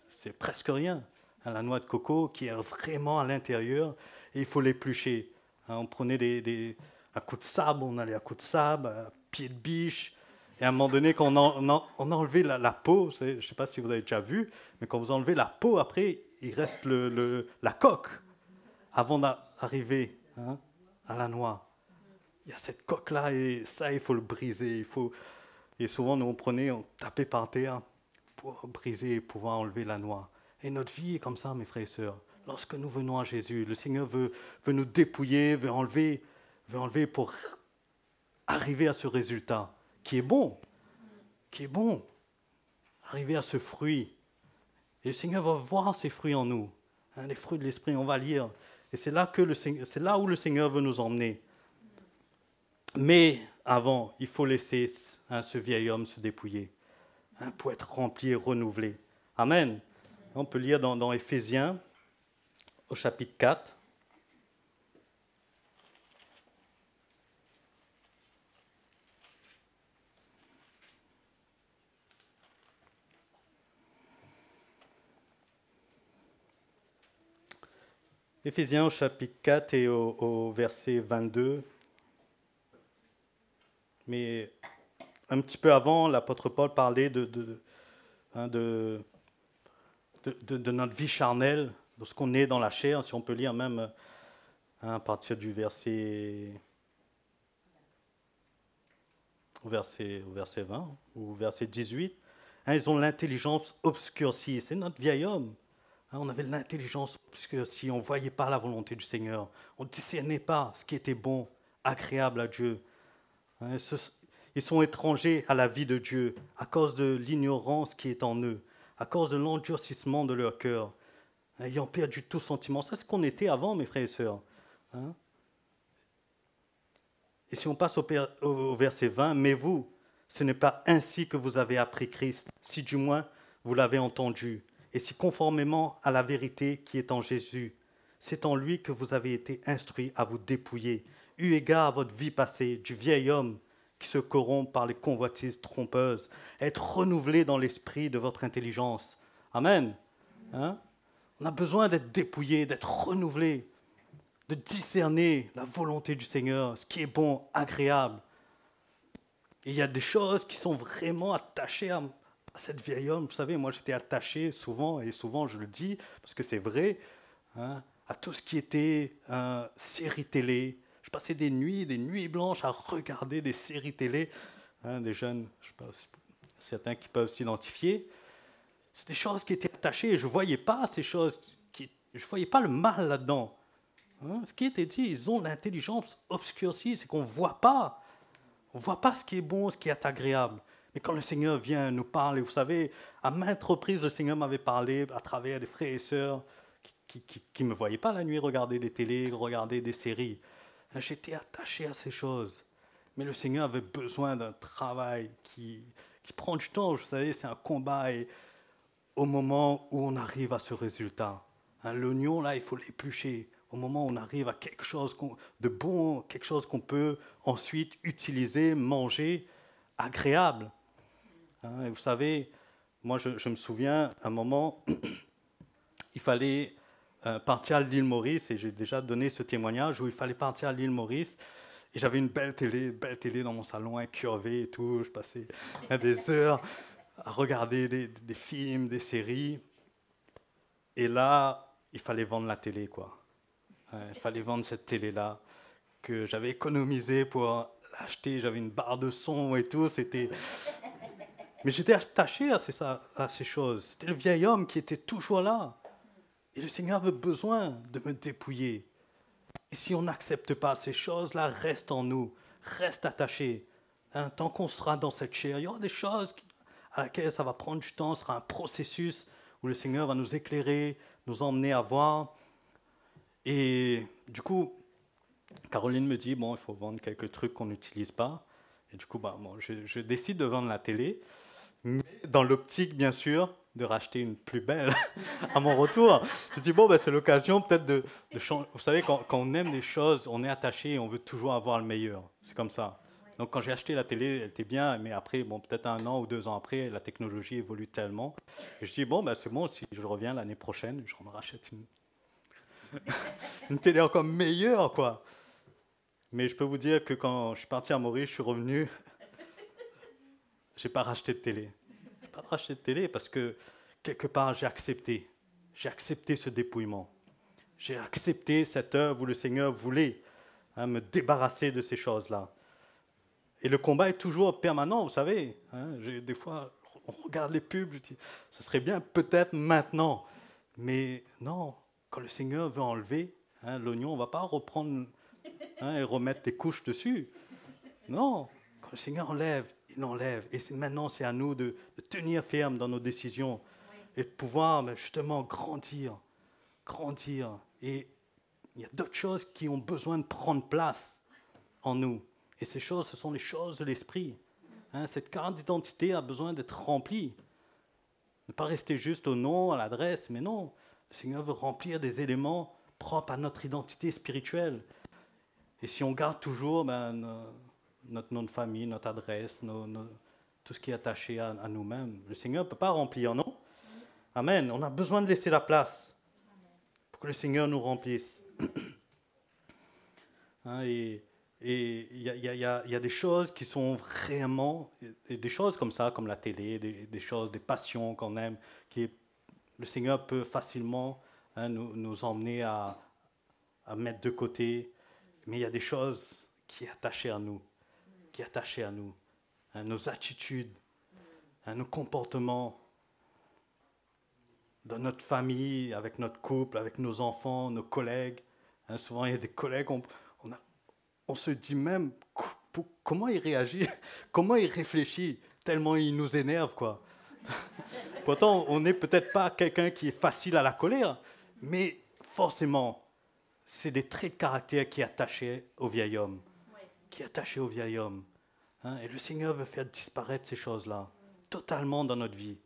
c'est presque rien. La noix de coco qui est vraiment à l'intérieur. Et il faut l'éplucher. Hein, on prenait un coup de sable, on allait à coup de sable, à pied de biche. Et à un moment donné, quand on enlevait la peau, je ne sais pas si vous avez déjà vu, mais quand vous enlevez la peau, après, il reste la coque avant d'arriver hein, à la noix. Il y a cette coque-là, et ça, il faut le briser. Et souvent, nous, on tapait par terre pour briser et pouvoir enlever la noix. Et notre vie est comme ça, mes frères et sœurs. lorsque nous venons à Jésus. Le Seigneur veut nous dépouiller, veut enlever pour arriver à ce résultat qui est bon, arriver à ce fruit. Et le Seigneur va voir ces fruits en nous, les fruits de l'Esprit, on va lire. Et c'est là où le Seigneur veut nous emmener. Mais avant, il faut laisser ce vieil homme se dépouiller pour être rempli et renouvelé. Amen. On peut lire dans Éphésiens, au chapitre 4. Éphésiens au chapitre 4 et au verset 22. Mais un petit peu avant, l'apôtre Paul parlait de notre vie charnelle, de ce qu'on est dans la chair, si on peut lire même à partir du verset 20 ou verset 18. Ils ont l'intelligence obscurcie, c'est notre vieil homme. On avait l'intelligence obscurcie, on ne voyait pas la volonté du Seigneur, on ne discernait pas ce qui était bon, agréable à Dieu. Ils sont étrangers à la vie de Dieu à cause de l'ignorance qui est en eux, à cause de l'endurcissement de leur cœur, ayant perdu tout sentiment. Ça, c'est ce qu'on était avant, mes frères et sœurs. Et si on passe au verset 20, « Mais vous, ce n'est pas ainsi que vous avez appris Christ, si du moins vous l'avez entendu, et si conformément à la vérité qui est en Jésus, c'est en lui que vous avez été instruits à vous dépouiller, eu égard à votre vie passée, du vieil homme qui se corrompt par les convoitises trompeuses, être renouvelé dans l'esprit de votre intelligence. » Amen. On a besoin d'être dépouillé, d'être renouvelé, de discerner la volonté du Seigneur, ce qui est bon, agréable. Et il y a des choses qui sont vraiment attachées à cette vieille homme. Vous savez, moi j'étais attaché souvent, et souvent je le dis, parce que c'est vrai, à tout ce qui était séries télé. Je passais des nuits blanches à regarder des séries télé. Des jeunes, je sais pas, certains qui peuvent s'identifier. C'est des choses qui étaient attachées. Je ne voyais pas ces choses, je ne voyais pas le mal là-dedans. Ce qui était dit, ils ont l'intelligence obscurcie, c'est qu'on ne voit pas. On ne voit pas ce qui est bon, ce qui est agréable. Mais quand le Seigneur vient nous parler, vous savez, à maintes reprises, le Seigneur m'avait parlé à travers des frères et sœurs qui ne me voyaient pas la nuit regarder des télés, regarder des séries. J'étais attaché à ces choses. Mais le Seigneur avait besoin d'un travail qui prend du temps. Vous savez, c'est un combat. Et au moment où on arrive à ce résultat, l'oignon, là, il faut l'éplucher. Au moment où on arrive à quelque chose de bon, quelque chose qu'on peut ensuite utiliser, manger, agréable. Et vous savez, moi, je me souviens, à un moment, il fallait partir à l'île Maurice, et j'ai déjà donné ce témoignage, où il fallait partir à l'île Maurice, et j'avais une belle télé dans mon salon, incurvée et tout, je passais des heures à regarder des films, des séries, et là, il fallait vendre la télé, quoi. Il fallait vendre cette télé-là, que j'avais économisée pour l'acheter, j'avais une barre de son et tout, c'était... Mais j'étais attaché à ces choses, c'était le vieil homme qui était toujours là. Et le Seigneur avait besoin de me dépouiller. Et si on n'accepte pas ces choses-là, reste en nous, reste attaché. Tant qu'on sera dans cette chair, il y aura des choses à laquelle ça va prendre du temps, ce sera un processus où le Seigneur va nous éclairer, nous emmener à voir. Et du coup, Caroline me dit, bon, il faut vendre quelques trucs qu'on n'utilise pas. Et du coup, je décide de vendre la télé, mais dans l'optique, bien sûr, de racheter une plus belle à mon retour. Je dis, bon, c'est l'occasion peut-être de changer. Vous savez, quand on aime des choses, on est attaché et on veut toujours avoir le meilleur. C'est comme ça. Donc, quand j'ai acheté la télé, elle était bien, mais après, peut-être 1 an ou 2 ans après, la technologie évolue tellement. Et je dis, bon, c'est bon, si je reviens l'année prochaine, je rachète une télé encore meilleure, quoi. Mais je peux vous dire que quand je suis parti à Maurice, je suis revenu, je n'ai pas racheté de télé. Je n'ai pas racheté de télé parce que, quelque part, j'ai accepté. J'ai accepté ce dépouillement. J'ai accepté cette œuvre où le Seigneur voulait me débarrasser de ces choses-là. Et le combat est toujours permanent, vous savez. Des fois, on regarde les pubs, je dis, ce serait bien peut-être maintenant. Mais non, quand le Seigneur veut enlever l'oignon, on ne va pas reprendre et remettre des couches dessus. Non, quand le Seigneur enlève, il enlève. Et maintenant, c'est à nous de tenir ferme dans nos décisions et de pouvoir justement grandir. Et il y a d'autres choses qui ont besoin de prendre place en nous. Et ces choses, ce sont les choses de l'esprit. Cette carte d'identité a besoin d'être remplie. Ne pas rester juste au nom, à l'adresse, mais non. Le Seigneur veut remplir des éléments propres à notre identité spirituelle. Et si on garde toujours notre nom de famille, notre adresse, tout ce qui est attaché à nous-mêmes, le Seigneur ne peut pas remplir, non? Amen. On a besoin de laisser la place pour que le Seigneur nous remplisse. Et il y a des choses qui sont vraiment, des choses comme ça, comme la télé, des choses, des passions qu'on aime, le Seigneur peut facilement nous emmener à mettre de côté. Mais il y a des choses qui sont attachées à nous, nos attitudes, nos comportements, dans notre famille, avec notre couple, avec nos enfants, nos collègues. Souvent, il y a des collègues, on se dit même comment il réagit, comment il réfléchit, tellement il nous énerve, quoi. Pourtant, on n'est peut-être pas quelqu'un qui est facile à la colère, mais forcément, c'est des traits de caractère qui est attaché au vieil homme. Et le Seigneur veut faire disparaître ces choses-là, totalement dans notre vie.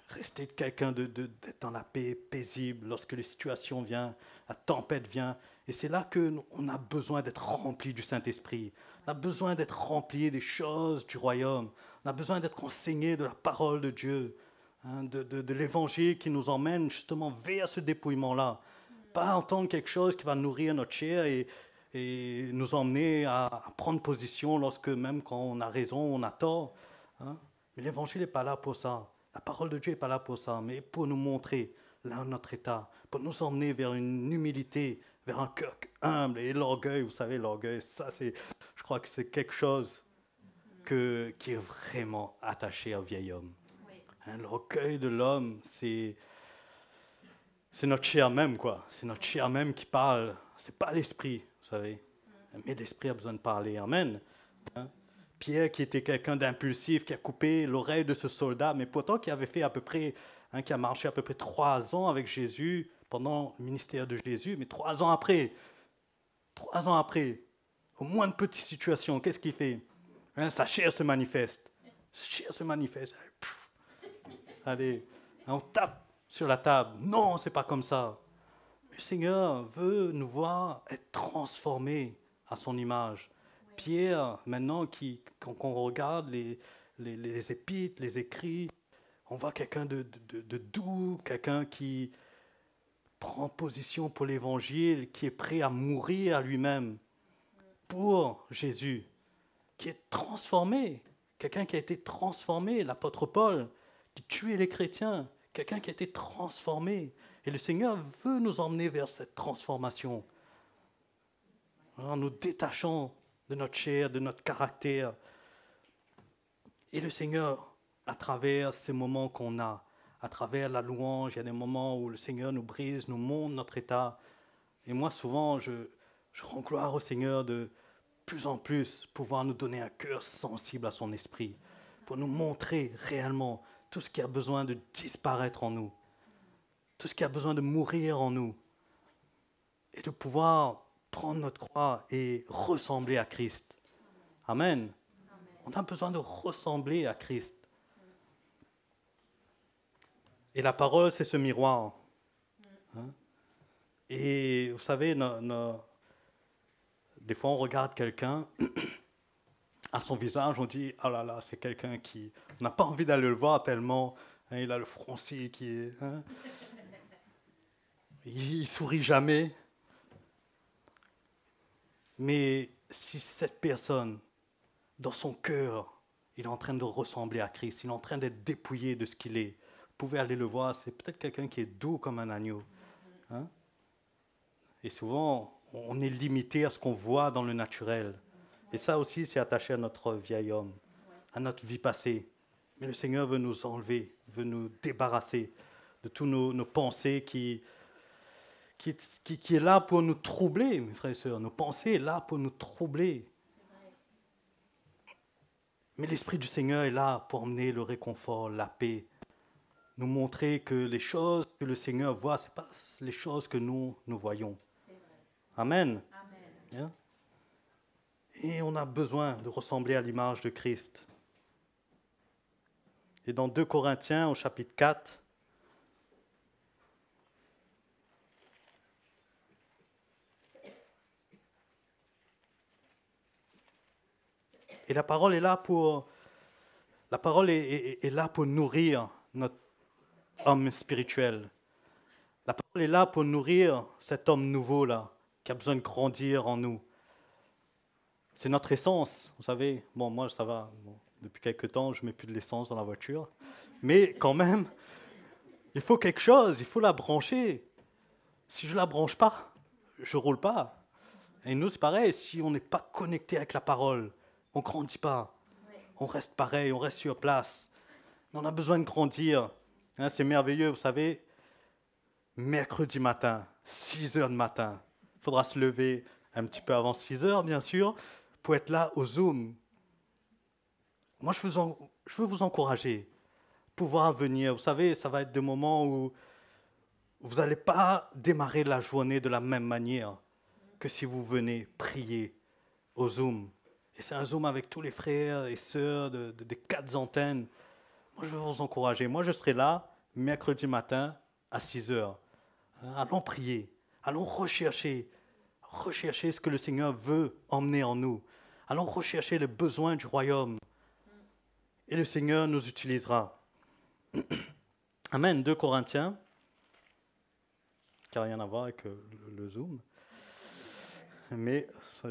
Rester quelqu'un d'être dans la paix, paisible, lorsque les situations viennent, la tempête vient. Et c'est là qu'on a besoin d'être rempli du Saint-Esprit. On a besoin d'être rempli des choses du royaume. On a besoin d'être enseigné de la parole de Dieu, de l'évangile qui nous emmène justement vers ce dépouillement-là. Pas entendre quelque chose qui va nourrir notre chair et nous emmener à prendre position lorsque même quand on a raison, on a tort. Mais l'évangile n'est pas là pour ça. La parole de Dieu n'est pas là pour ça, mais pour nous montrer là notre état, pour nous emmener vers une humilité, vers un cœur humble. Et l'orgueil, vous savez, l'orgueil, ça, je crois que c'est quelque chose qui est vraiment attaché au vieil homme. L'orgueil de l'homme, c'est notre chair même, quoi. C'est notre chair même qui parle. C'est pas l'esprit, vous savez. Mais l'esprit a besoin de parler. Amen. Pierre, qui était quelqu'un d'impulsif, qui a coupé l'oreille de ce soldat, mais pourtant qui avait fait à peu près, qui a marché à peu près 3 ans avec Jésus pendant le ministère de Jésus, mais 3 ans après, au moins de petites situations, qu'est-ce qu'il fait? Sa chair se manifeste. Allez, on tape sur la table. Non, c'est pas comme ça. Le Seigneur veut nous voir être transformés à son image. Pierre, maintenant, quand on regarde les épîtres, les écrits, on voit quelqu'un de doux, quelqu'un qui prend position pour l'évangile, qui est prêt à mourir à lui-même pour Jésus, qui est transformé, quelqu'un qui a été transformé, l'apôtre Paul, qui tuait les chrétiens, quelqu'un qui a été transformé. Et le Seigneur veut nous emmener vers cette transformation, en nous détachant de notre chair, de notre caractère. Et le Seigneur, à travers ces moments qu'on a, à travers la louange, il y a des moments où le Seigneur nous brise, nous montre notre état. Et moi, souvent, je rends gloire au Seigneur de plus en plus pouvoir nous donner un cœur sensible à son esprit, pour nous montrer réellement tout ce qui a besoin de disparaître en nous, tout ce qui a besoin de mourir en nous, et de pouvoir prendre notre croix et ressembler à Christ. Amen. On a besoin de ressembler à Christ. Et la parole, c'est ce miroir. Et vous savez, des fois, on regarde quelqu'un, à son visage, on dit, oh là là, c'est quelqu'un qui... On n'a pas envie d'aller le voir tellement, il a le froncil qui est... il sourit jamais. Mais si cette personne, dans son cœur, il est en train de ressembler à Christ, il est en train d'être dépouillé de ce qu'il est, vous pouvez aller le voir, c'est peut-être quelqu'un qui est doux comme un agneau. Et souvent, on est limité à ce qu'on voit dans le naturel. Et ça aussi, c'est attaché à notre vieil homme, à notre vie passée. Mais le Seigneur veut nous enlever, veut nous débarrasser de tous nos pensées qui qui est là pour nous troubler, mes frères et sœurs. Nos pensées sont là pour nous troubler. Mais l'Esprit du Seigneur est là pour emmener le réconfort, la paix, nous montrer que les choses que le Seigneur voit, ce n'est pas les choses que nous voyons. Amen. Amen. Et on a besoin de ressembler à l'image de Christ. Et dans 2 Corinthiens, au chapitre 4, et la parole est là pour nourrir notre homme spirituel. La parole est là pour nourrir cet homme nouveau-là, qui a besoin de grandir en nous. C'est notre essence, vous savez. Bon, moi, ça va. Bon, depuis quelque temps, je ne mets plus de l'essence dans la voiture. Mais quand même, il faut quelque chose, il faut la brancher. Si je ne la branche pas, je ne roule pas. Et nous, c'est pareil, si on n'est pas connecté avec la parole, on ne grandit pas. On reste pareil, on reste sur place. Mais on a besoin de grandir. Hein, c'est merveilleux, vous savez. Mercredi matin, 6 heures du matin. Il faudra se lever un petit peu avant 6 heures, bien sûr, pour être là au Zoom. Moi, je veux vous encourager. Pouvoir venir. Vous savez, ça va être des moments où vous n'allez pas démarrer la journée de la même manière que si vous venez prier au Zoom. Et c'est un Zoom avec tous les frères et sœurs des 4 antennes. Moi, je veux vous encourager. Moi, je serai là mercredi matin à 6 heures. Allons prier. Allons rechercher ce que le Seigneur veut emmener en nous. Allons rechercher les besoins du royaume. Et le Seigneur nous utilisera. Amen. 2 Corinthiens, qui n'a rien à voir avec le Zoom. Mais je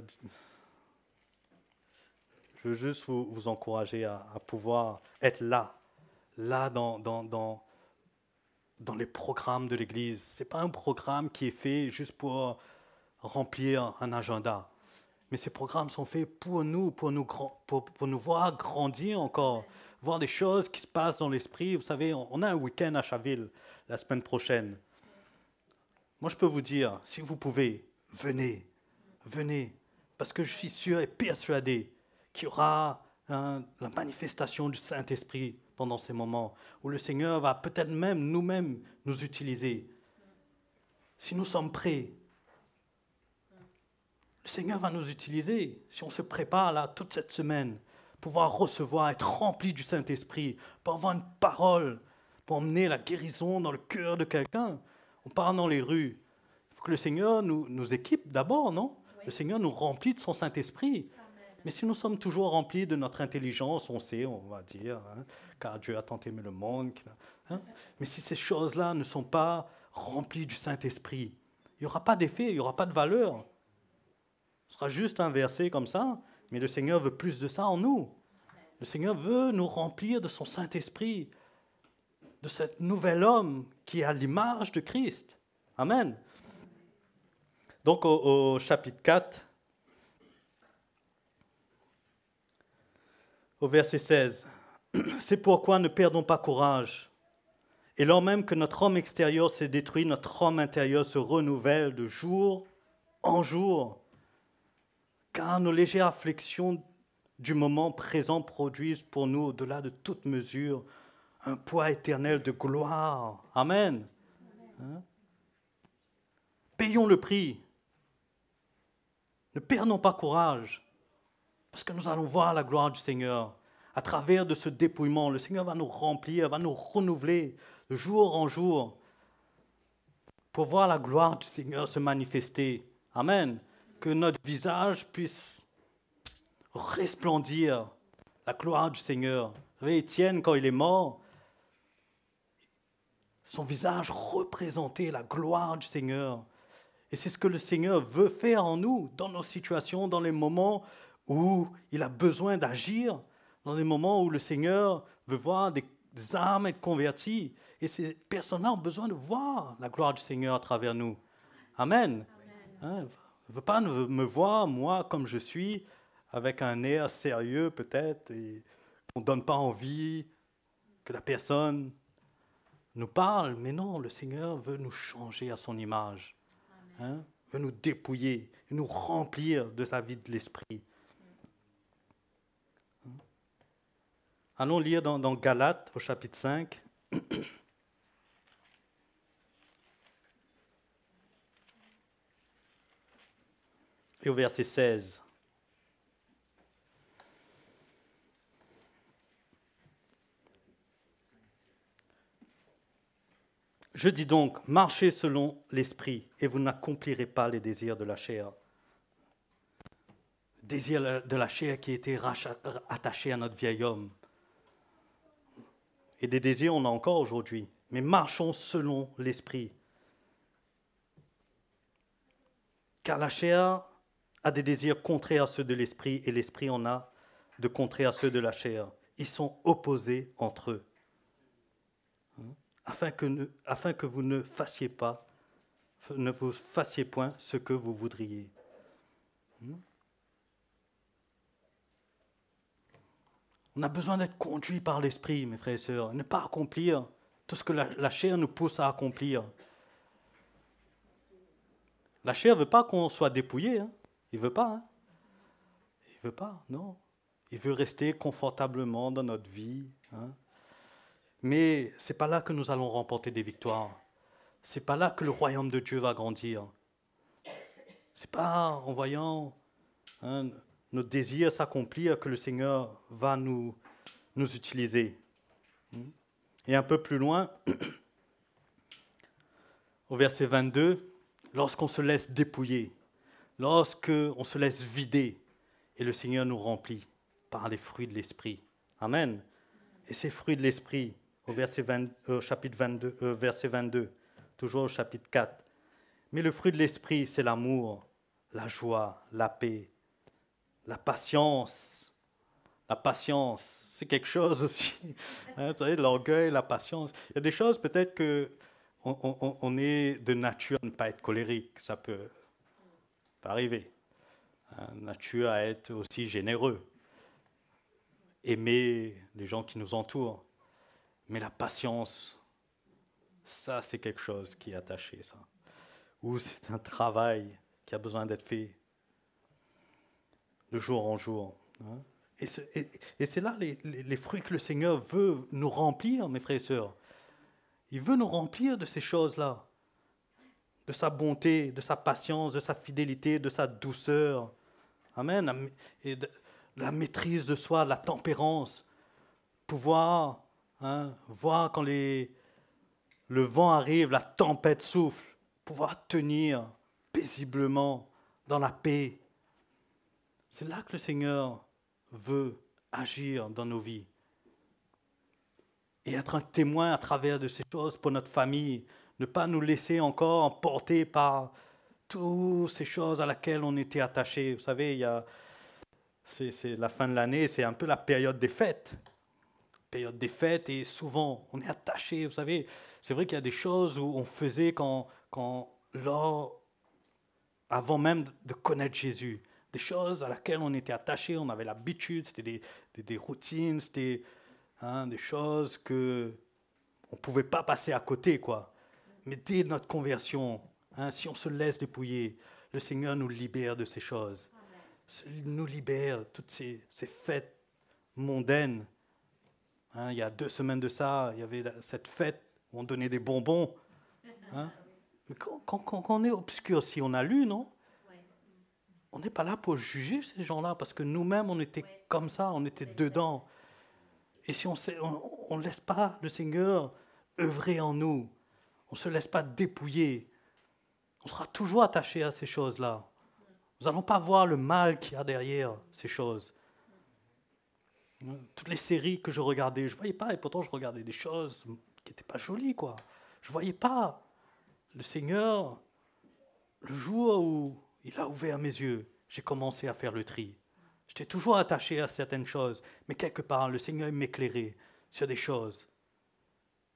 veux juste vous encourager à pouvoir être là dans les programmes de l'Église. Ce n'est pas un programme qui est fait juste pour remplir un agenda. Mais ces programmes sont faits pour nous voir grandir encore, voir des choses qui se passent dans l'esprit. Vous savez, on a un week-end à Chaville la semaine prochaine. Moi, je peux vous dire, si vous pouvez, venez. Parce que je suis sûr et persuadé qu'il y aura la manifestation du Saint-Esprit pendant ces moments, où le Seigneur va peut-être même nous-mêmes nous utiliser. Si nous sommes prêts, le Seigneur va nous utiliser. Si on se prépare là toute cette semaine, pouvoir recevoir, être rempli du Saint-Esprit, pour avoir une parole, pour emmener la guérison dans le cœur de quelqu'un. On part dans les rues. Il faut que le Seigneur nous équipe d'abord, non? Oui. Le Seigneur nous remplit de son Saint-Esprit. Mais si nous sommes toujours remplis de notre intelligence, on sait, on va dire, car Dieu a tant aimé le monde. Mais si ces choses-là ne sont pas remplies du Saint-Esprit, il n'y aura pas d'effet, il n'y aura pas de valeur. Ce sera juste un verset comme ça, mais le Seigneur veut plus de ça en nous. Le Seigneur veut nous remplir de son Saint-Esprit, de cet nouvel homme qui est à l'image de Christ. Amen. Donc au chapitre 4, au verset 16, « C'est pourquoi ne perdons pas courage. Et lors même que notre homme extérieur s'est détruit, notre homme intérieur se renouvelle de jour en jour. Car nos légères afflictions du moment présent produisent pour nous, au-delà de toute mesure, un poids éternel de gloire. » Amen. Hein? Payons le prix. Ne perdons pas courage. Parce que nous allons voir la gloire du Seigneur. À travers de ce dépouillement, le Seigneur va nous remplir, va nous renouveler de jour en jour pour voir la gloire du Seigneur se manifester. Amen. Que notre visage puisse resplendir la gloire du Seigneur. Vous savez, Étienne, quand il est mort, son visage représentait la gloire du Seigneur. Et c'est ce que le Seigneur veut faire en nous, dans nos situations, dans les moments où il a besoin d'agir, dans les moments où le Seigneur veut voir des âmes être converties. Et ces personnes-là ont besoin de voir la gloire du Seigneur à travers nous. Amen. Hein, il ne veut pas me voir, moi, comme je suis, avec un air sérieux peut-être, et on ne donne pas envie que la personne nous parle. Mais non, le Seigneur veut nous changer à son image. veut nous dépouiller, nous remplir de sa vie de l'esprit. Allons lire dans Galates au chapitre 5. Et au verset 16. Je dis donc, marchez selon l'esprit et vous n'accomplirez pas les désirs de la chair. Désir de la chair qui a été attaché à notre vieil homme. Et des désirs, on a encore aujourd'hui. Mais marchons selon l'esprit. Car la chair a des désirs contraires à ceux de l'esprit et l'esprit en a de contraires à ceux de la chair. Ils sont opposés entre eux. Afin que vous ne fassiez point ce que vous voudriez. On a besoin d'être conduit par l'esprit, mes frères et sœurs, et ne pas accomplir tout ce que la chair nous pousse à accomplir. La chair ne veut pas qu'on soit dépouillé, hein. Il ne veut pas. Hein. Il ne veut pas, non. Il veut rester confortablement dans notre vie. Hein. Mais ce n'est pas là que nous allons remporter des victoires. Ce n'est pas là que le royaume de Dieu va grandir. Ce n'est pas en voyant nos désirs s'accomplir que le Seigneur va nous utiliser. Et un peu plus loin, au verset 22, lorsqu'on se laisse dépouiller, lorsqu'on se laisse vider, et le Seigneur nous remplit par les fruits de l'Esprit. Amen. Et ces fruits de l'Esprit, chapitre 22, verset 22, toujours au chapitre 4. Mais le fruit de l'Esprit, c'est l'amour, la joie, la paix, la patience. La patience, c'est quelque chose aussi. Vous savez, l'orgueil, la patience. Il y a des choses, peut-être qu'on est de nature à ne pas être colérique. Ça peut arriver. Nature à être aussi généreux. Aimer les gens qui nous entourent. Mais la patience, ça, c'est quelque chose qui est attaché, ça. Ou c'est un travail qui a besoin d'être fait de jour en jour. Hein. Et c'est là les fruits que le Seigneur veut nous remplir, mes frères et sœurs. Il veut nous remplir de ces choses-là, de sa bonté, de sa patience, de sa fidélité, de sa douceur. Amen. Et de la maîtrise de soi, de la tempérance. Pouvoir voir quand le vent arrive, la tempête souffle, pouvoir tenir paisiblement dans la paix. C'est là que le Seigneur veut agir dans nos vies. Et être un témoin à travers de ces choses pour notre famille. Ne pas nous laisser encore emporter par toutes ces choses à laquelle on était attachés. Vous savez, c'est la fin de l'année, c'est un peu la période des fêtes. Période des fêtes, et souvent, on est attaché. Vous savez, c'est vrai qu'il y a des choses où on faisait avant même de connaître Jésus. Des choses à laquelle on était attaché, on avait l'habitude, c'était des routines, c'était des choses qu'on ne pouvait pas passer à côté, quoi. Mais dès notre conversion, si on se laisse dépouiller, le Seigneur nous libère de ces choses. Il nous libère de toutes ces fêtes mondaines. Il y a 2 semaines de ça, il y avait cette fête où on donnait des bonbons. Mais quand on est obscurci, on a lu, non? On n'est pas là pour juger ces gens-là, parce que nous-mêmes, on était comme ça, on était dedans. Et si on ne laisse pas le Seigneur œuvrer en nous, on ne se laisse pas dépouiller, on sera toujours attaché à ces choses-là. Nous n'allons pas voir le mal qu'il y a derrière ces choses. Toutes les séries que je regardais, je ne voyais pas, et pourtant je regardais des choses qui n'étaient pas jolies, quoi. Je ne voyais pas le Seigneur, le jour où il a ouvert mes yeux, j'ai commencé à faire le tri. J'étais toujours attaché à certaines choses, mais quelque part, le Seigneur m'éclairait sur des choses,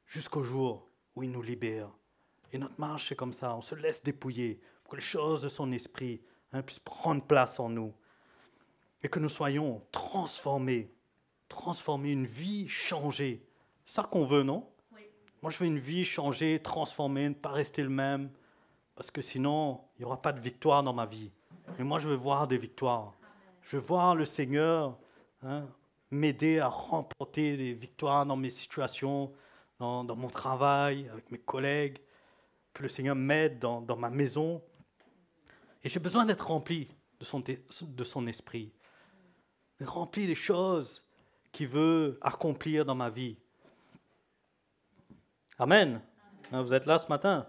jusqu'au jour où il nous libère. Et notre marche, c'est comme ça, on se laisse dépouiller, pour que les choses de son esprit puissent prendre place en nous, et que nous soyons transformés, une vie changée. C'est ça qu'on veut, non? Oui. Moi, je veux une vie changée, transformée, ne pas rester le même, Parce que sinon, il n'y aura pas de victoire dans ma vie. Mais moi, je veux voir des victoires. Je veux voir le Seigneur m'aider à remporter des victoires dans mes situations, dans mon travail, avec mes collègues. Que le Seigneur m'aide dans ma maison. Et j'ai besoin d'être rempli de son esprit. Rempli des choses qu'il veut accomplir dans ma vie. Amen. Vous êtes là ce matin?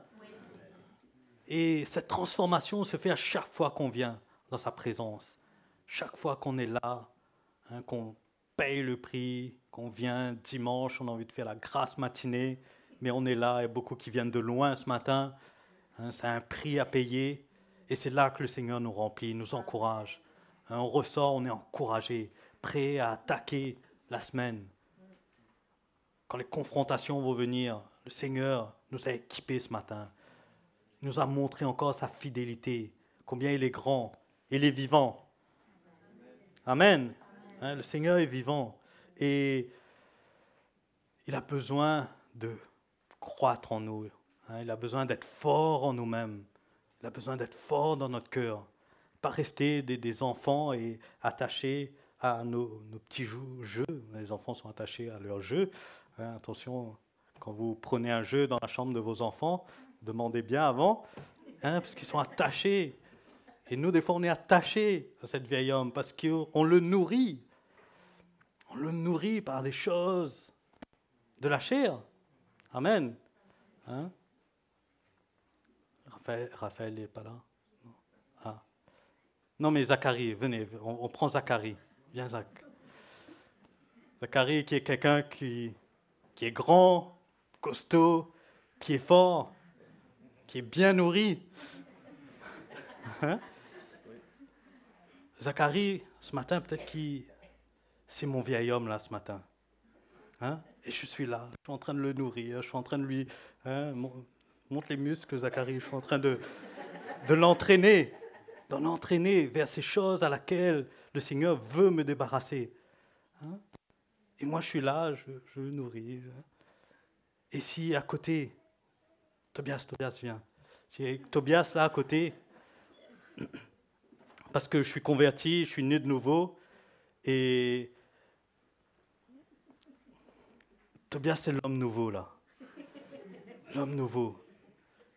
Et cette transformation se fait à chaque fois qu'on vient dans sa présence. Chaque fois qu'on est là, qu'on paye le prix, qu'on vient dimanche, on a envie de faire la grasse matinée, mais on est là, il y a beaucoup qui viennent de loin ce matin. C'est un prix à payer. Et c'est là que le Seigneur nous remplit, nous encourage. On ressort, on est encouragé, prêt à attaquer la semaine. Quand les confrontations vont venir, le Seigneur nous a équipés ce matin. Il nous a montré encore sa fidélité, combien il est grand, il est vivant. Amen. Le Seigneur est vivant et il a besoin de croître en nous. Il a besoin d'être fort en nous-mêmes. Il a besoin d'être fort dans notre cœur. Pas rester des enfants et attachés à nos petits jeux. Les enfants sont attachés à leurs jeux. Attention, quand vous prenez un jeu dans la chambre de vos enfants, demandez bien avant, parce qu'ils sont attachés. Et nous, des fois, on est attachés à cet vieil homme parce qu'on le nourrit. On le nourrit par des choses de la chair. Amen. Raphaël n'est pas là. Non, mais Zacharie, venez, on prend Zacharie. Viens, Zach. Zacharie qui est quelqu'un qui est grand, costaud, qui est fort, qui est bien nourri. Zacharie, ce matin, peut-être c'est mon vieil homme, là, ce matin. Et je suis là, je suis en train de le nourrir, je suis en train de lui... monte les muscles, Zacharie, je suis en train de l'entraîner, vers ces choses à laquelle le Seigneur veut me débarrasser. Et moi, je suis là, je le nourris. Et si à côté, Tobias vient. Si Tobias là à côté, parce que je suis converti, je suis né de nouveau, et Tobias c'est l'homme nouveau là. L'homme nouveau.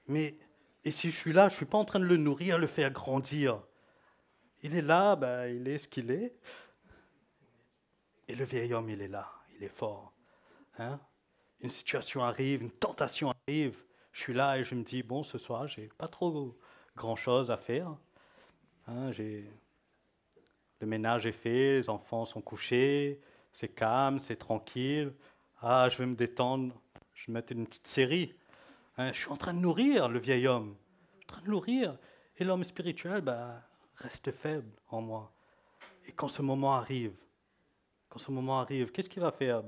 Mais, et si je suis là, je ne suis pas en train de le nourrir, le faire grandir. Il est là, il est ce qu'il est. Et le vieil homme, il est là, il est fort. Une situation arrive, une tentation arrive. Je suis là et je me dis, bon, ce soir, je n'ai pas trop grand-chose à faire. Le ménage est fait, les enfants sont couchés, c'est calme, c'est tranquille. Je vais me détendre, je vais mettre une petite série. Je suis en train de nourrir le vieil homme. Je suis en train de nourrir. Et l'homme spirituel reste faible en moi. Et quand ce moment arrive, qu'est-ce qu'il va faire?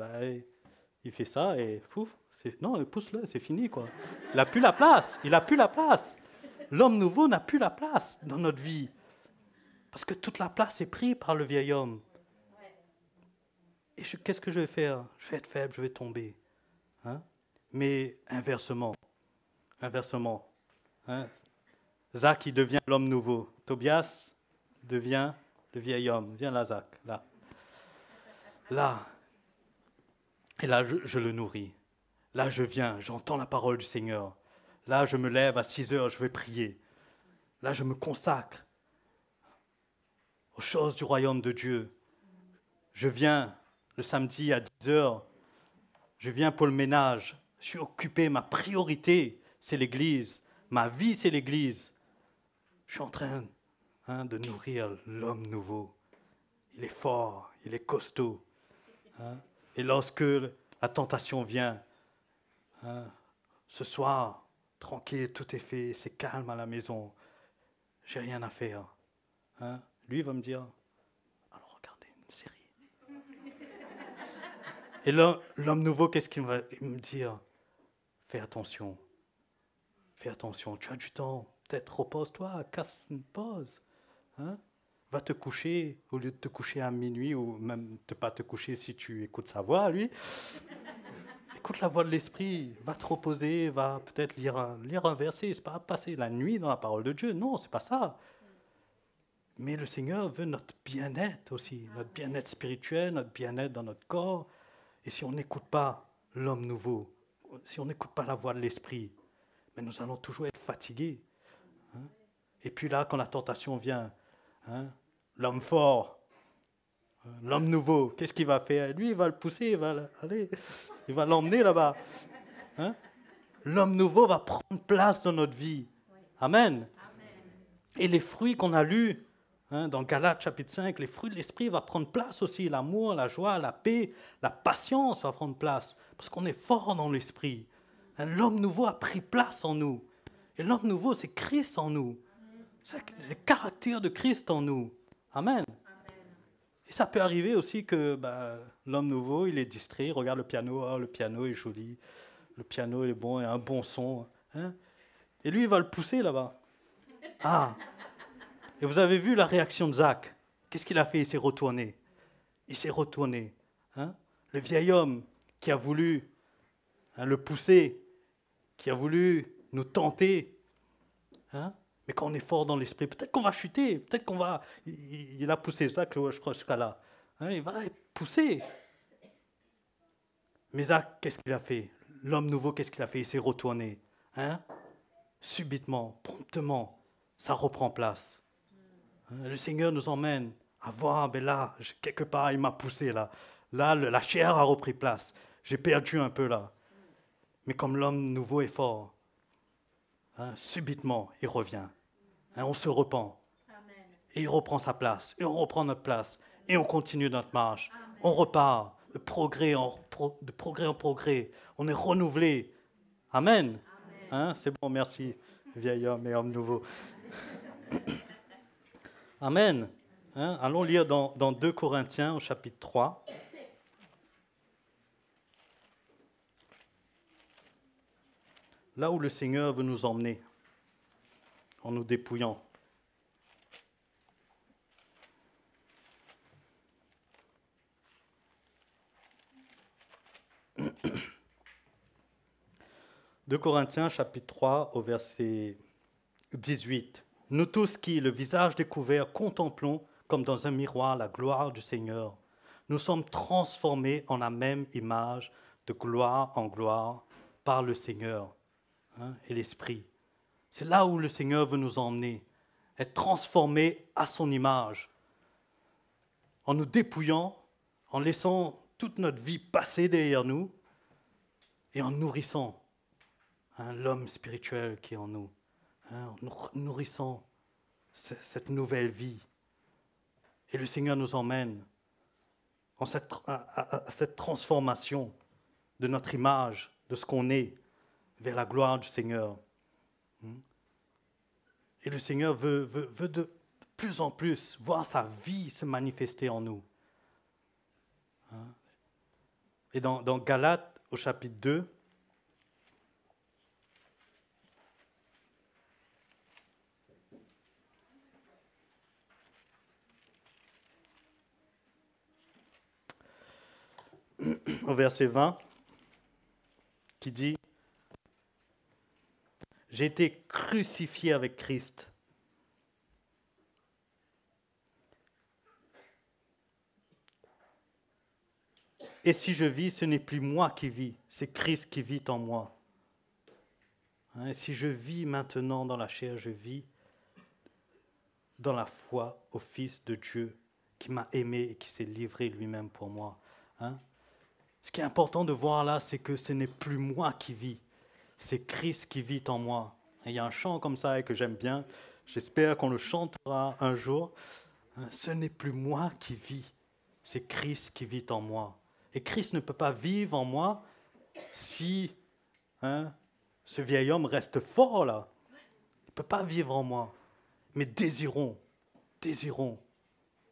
Il fait ça et pouf, non, pousse-le, c'est fini, quoi. Il n'a plus la place. L'homme nouveau n'a plus la place dans notre vie. Parce que toute la place est prise par le vieil homme. Et qu'est-ce que je vais faire? Je vais être faible, je vais tomber. Mais inversement, Zach, il devient l'homme nouveau. Tobias devient le vieil homme. Viens là, Zach, là. Là. Et là, je le nourris. Là, je viens, j'entends la parole du Seigneur. Là, je me lève à 6 heures, je vais prier. Là, je me consacre aux choses du royaume de Dieu. Je viens le samedi à 10 heures. Je viens pour le ménage. Je suis occupé. Ma priorité, c'est l'Église. Ma vie, c'est l'Église. Je suis en train de nourrir l'homme nouveau. Il est fort, il est costaud. Et lorsque la tentation vient, ce soir, tranquille, tout est fait, c'est calme à la maison. J'ai rien à faire. Lui va me dire, alors regardez une série. Et l'homme nouveau, qu'est-ce qu'il va me dire? Fais attention, tu as du temps, peut-être repose-toi, casse une pause. Va te coucher, au lieu de te coucher à minuit, ou même ne pas te coucher si tu écoutes sa voix, lui. écoute la voix de l'Esprit, va te reposer, va peut-être lire un verset. C'est pas passer la nuit dans la parole de Dieu. Non, c'est pas ça. Mais le Seigneur veut notre bien-être aussi, notre bien-être spirituel, notre bien-être dans notre corps. Et si on n'écoute pas l'homme nouveau, si on n'écoute pas la voix de l'Esprit, mais nous allons toujours être fatigués. Hein? Et puis là, quand la tentation vient, hein, l'homme fort, l'homme nouveau, qu'est-ce qu'il va faire? Lui, il va le pousser, il va l'emmener là-bas. Hein? L'homme nouveau va prendre place dans notre vie. Amen. Et les fruits qu'on a lus, hein, dans Galates chapitre 5, les fruits de l'esprit vont prendre place aussi. L'amour, la joie, la paix, la patience va prendre place. Parce qu'on est fort dans l'esprit. Hein, l'homme nouveau a pris place en nous. Et l'homme nouveau, c'est Christ en nous. C'est le caractère de Christ en nous. Amen. Et ça peut arriver aussi que l'homme nouveau, il est distrait, il regarde le piano, oh, le piano est joli, le piano est bon, il a un bon son. Hein? Et lui, il va le pousser là-bas. Ah! Et vous avez vu la réaction de Zach. Qu'est-ce qu'il a fait? Il s'est retourné. Il s'est retourné. Hein? Le vieil homme qui a voulu le pousser, qui a voulu nous tenter. Hein? Mais quand on est fort dans l'esprit, peut-être qu'on va chuter, peut-être qu'on va... Il a poussé Zach, je crois, jusqu'à là. Hein? Il va pousser. Mais Zach, qu'est-ce qu'il a fait? L'homme nouveau, qu'est-ce qu'il a fait? Il s'est retourné. Hein? Subitement, promptement, ça reprend place. Le Seigneur nous emmène à voir, là, quelque part, il m'a poussé là. Là, la chair a repris place. J'ai perdu un peu là. Mais comme l'homme nouveau est fort, hein, subitement, il revient. Hein, on se repent. Amen. Et il reprend sa place. Et on reprend notre place. Et on continue notre marche. Amen. On repart de progrès en progrès. On est renouvelé. Amen. Hein, c'est bon, merci, vieil homme et homme nouveau. Amen. Hein, allons lire dans 2 Corinthiens au chapitre 3. Là où le Seigneur veut nous emmener, en nous dépouillant. De Corinthiens chapitre 3 au verset 18. Nous tous qui, le visage découvert, contemplons comme dans un miroir la gloire du Seigneur, nous sommes transformés en la même image de gloire en gloire par le Seigneur, hein, et l'Esprit. C'est là où le Seigneur veut nous emmener, être transformés à son image, en nous dépouillant, en laissant toute notre vie passer derrière nous et en nourrissant, hein, l'homme spirituel qui est en nous. Hein, en nourrissant cette nouvelle vie. Et le Seigneur nous emmène à cette transformation de notre image, de ce qu'on est, vers la gloire du Seigneur. Et le Seigneur veut de plus en plus voir sa vie se manifester en nous. Et dans Galates, au chapitre 2, au verset 20, qui dit « J'ai été crucifié avec Christ. Et si je vis, ce n'est plus moi qui vis, c'est Christ qui vit en moi. Hein, et si je vis maintenant dans la chair, je vis dans la foi au Fils de Dieu qui m'a aimé et qui s'est livré lui-même pour moi. Hein? Ce qui est important de voir là, c'est que ce n'est plus moi qui vis, c'est Christ qui vit en moi. Et il y a un chant comme ça que j'aime bien, j'espère qu'on le chantera un jour. Ce n'est plus moi qui vis, c'est Christ qui vit en moi. Et Christ ne peut pas vivre en moi si ce vieil homme reste fort là. Il ne peut pas vivre en moi. Mais désirons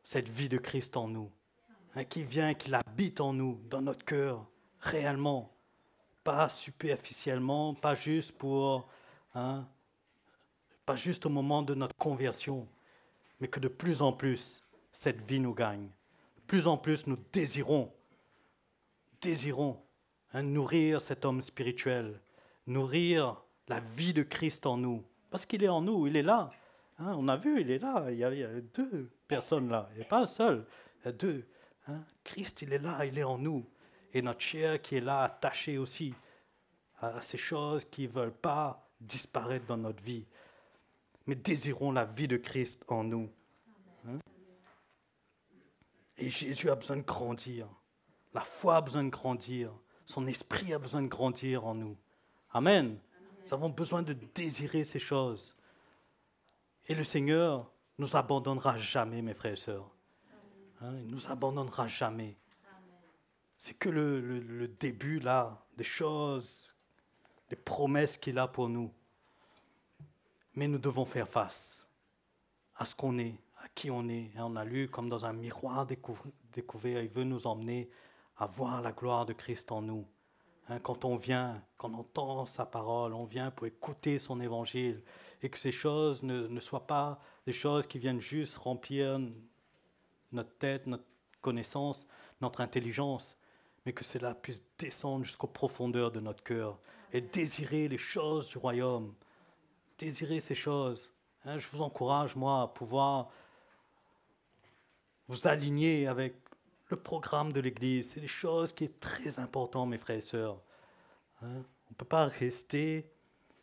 cette vie de Christ en nous. Qui vient, qui habite en nous, dans notre cœur, réellement. Pas superficiellement, pas juste pas juste au moment de notre conversion, mais que de plus en plus, cette vie nous gagne. De plus en plus, nous désirons Nourrir cet homme spirituel, nourrir la vie de Christ en nous. Parce qu'il est en nous, il est là. On a vu, il est là. Il y a deux personnes là, il n'y a pas un seul, il y a deux. Christ, il est là, il est en nous. Et notre chair qui est là, attachée aussi à ces choses qui ne veulent pas disparaître dans notre vie. Mais désirons la vie de Christ en nous. Et Jésus a besoin de grandir. La foi a besoin de grandir. Son esprit a besoin de grandir en nous. Amen. Nous avons besoin de désirer ces choses. Et le Seigneur ne nous abandonnera jamais, mes frères et sœurs. Il ne nous abandonnera jamais. C'est que le début, là, des choses, des promesses qu'il a pour nous. Mais nous devons faire face à ce qu'on est, à qui on est. Et on a lu comme dans un miroir découvert, il veut nous emmener à voir la gloire de Christ en nous. Quand on vient, quand on entend sa parole, on vient pour écouter son évangile et que ces choses ne soient pas des choses qui viennent juste remplir notre tête, notre connaissance, notre intelligence, mais que cela puisse descendre jusqu'aux profondeurs de notre cœur et désirer les choses du royaume, désirer ces choses. Je vous encourage, moi, à pouvoir vous aligner avec le programme de l'Église. C'est des choses qui sont très importantes, mes frères et sœurs. On ne peut pas rester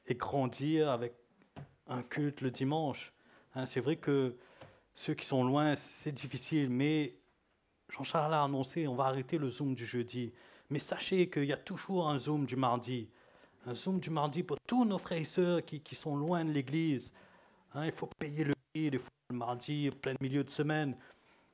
et grandir avec un culte le dimanche. C'est vrai que ceux qui sont loin, c'est difficile, mais Jean-Charles a annoncé, on va arrêter le Zoom du jeudi. Mais sachez qu'il y a toujours un Zoom du mardi. Un Zoom du mardi pour tous nos frères et sœurs qui sont loin de l'Église. Il faut payer le prix, des fois le mardi, plein milieu de semaine.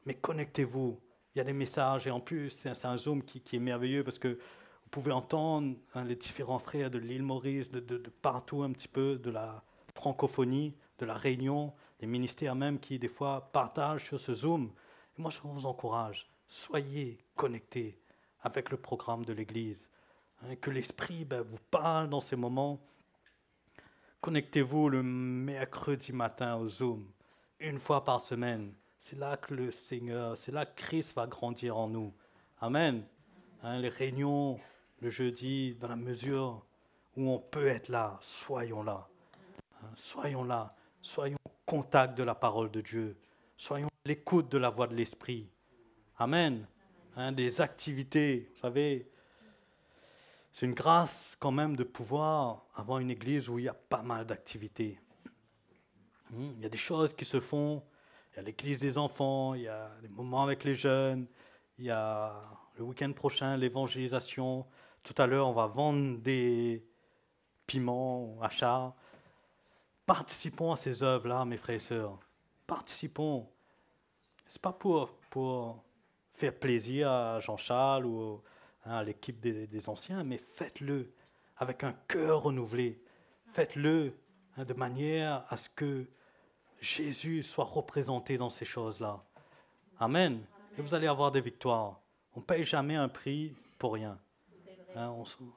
Mais connectez-vous. Il y a des messages et en plus, c'est un Zoom qui est merveilleux parce que vous pouvez entendre les différents frères de l'île Maurice, de partout un petit peu, de la francophonie, de la Réunion, les ministères même qui, des fois, partagent sur ce Zoom. Et moi, je vous encourage, soyez connectés avec le programme de l'Église. Que l'Esprit vous parle dans ces moments. Connectez-vous le mercredi matin au Zoom, une fois par semaine. C'est là que le Seigneur, c'est là que Christ va grandir en nous. Amen. Les réunions, le jeudi, dans la mesure où on peut être là, soyons là. Soyons là. Soyons au contact de la parole de Dieu. Soyons à l'écoute de la voix de l'Esprit. Amen. Des activités, vous savez, c'est une grâce quand même de pouvoir avoir une église où il y a pas mal d'activités. Il y a des choses qui se font. Il y a l'église des enfants, il y a des moments avec les jeunes, il y a le week-end prochain l'évangélisation. Tout à l'heure, on va vendre des piments, achats. Participons à ces œuvres-là, mes frères et sœurs. Participons. Ce n'est pas pour faire plaisir à Jean-Charles ou à l'équipe des anciens, mais faites-le avec un cœur renouvelé. Faites-le de manière à ce que Jésus soit représenté dans ces choses-là. Amen. Et vous allez avoir des victoires. On ne paye jamais un prix pour rien.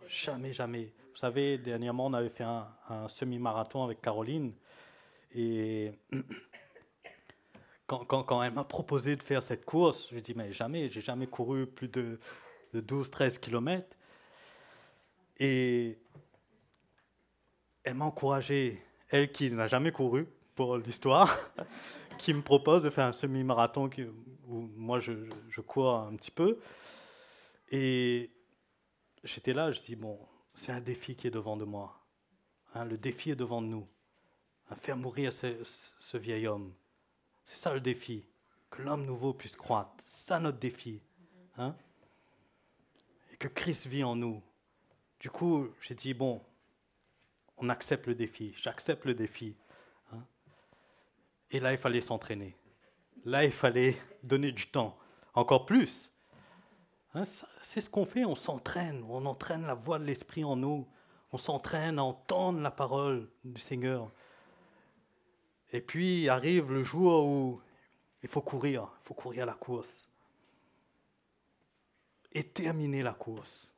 Jamais, jamais. Vous savez, dernièrement, on avait fait un semi-marathon avec Caroline. Et quand elle m'a proposé de faire cette course, je lui ai dit, mais jamais, j'ai jamais couru plus de 12-13 kilomètres. Et elle m'a encouragé, elle qui n'a jamais couru, pour l'histoire, qui me propose de faire un semi-marathon où moi je cours un petit peu. Et j'étais là, je dis, bon, c'est un défi qui est devant de moi. Le défi est devant de nous. Faire mourir ce vieil homme. C'est ça le défi. Que l'homme nouveau puisse croître. C'est ça notre défi. Et que Christ vit en nous. Du coup, j'ai dit, bon, on accepte le défi. J'accepte le défi. Et là, il fallait s'entraîner. Là, il fallait donner du temps. Encore plus. C'est ce qu'on fait, on s'entraîne. On entraîne la voix de l'Esprit en nous. On s'entraîne à entendre la parole du Seigneur. Et puis, arrive le jour où il faut courir la course. Et terminer la course.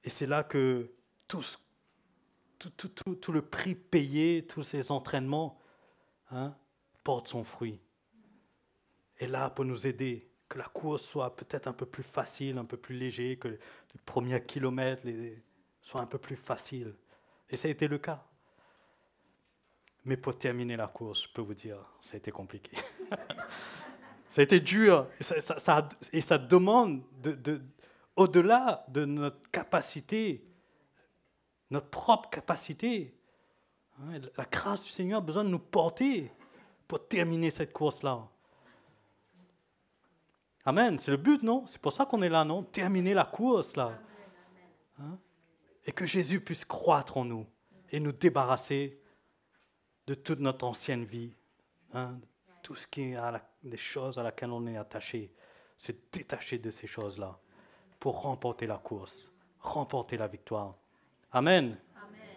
Et c'est là que tout le prix payé, tous ces entraînements, portent son fruit. Et là, pour nous aider, que la course soit peut-être un peu plus facile, un peu plus léger, que les premiers kilomètres soient un peu plus faciles. Et ça a été le cas. Mais pour terminer la course, je peux vous dire, ça a été compliqué. Ça a été dur. Et ça demande, au-delà de notre capacité, notre propre capacité, hein, la grâce du Seigneur a besoin de nous porter pour terminer cette course-là. Amen, c'est le but, non? C'est pour ça qu'on est là, non? Terminer la course, là. Hein? Et que Jésus puisse croître en nous et nous débarrasser de toute notre ancienne vie. Hein? Tout ce qui est des choses à laquelle on est attaché. Se détacher de ces choses-là pour remporter la course, remporter la victoire. Amen.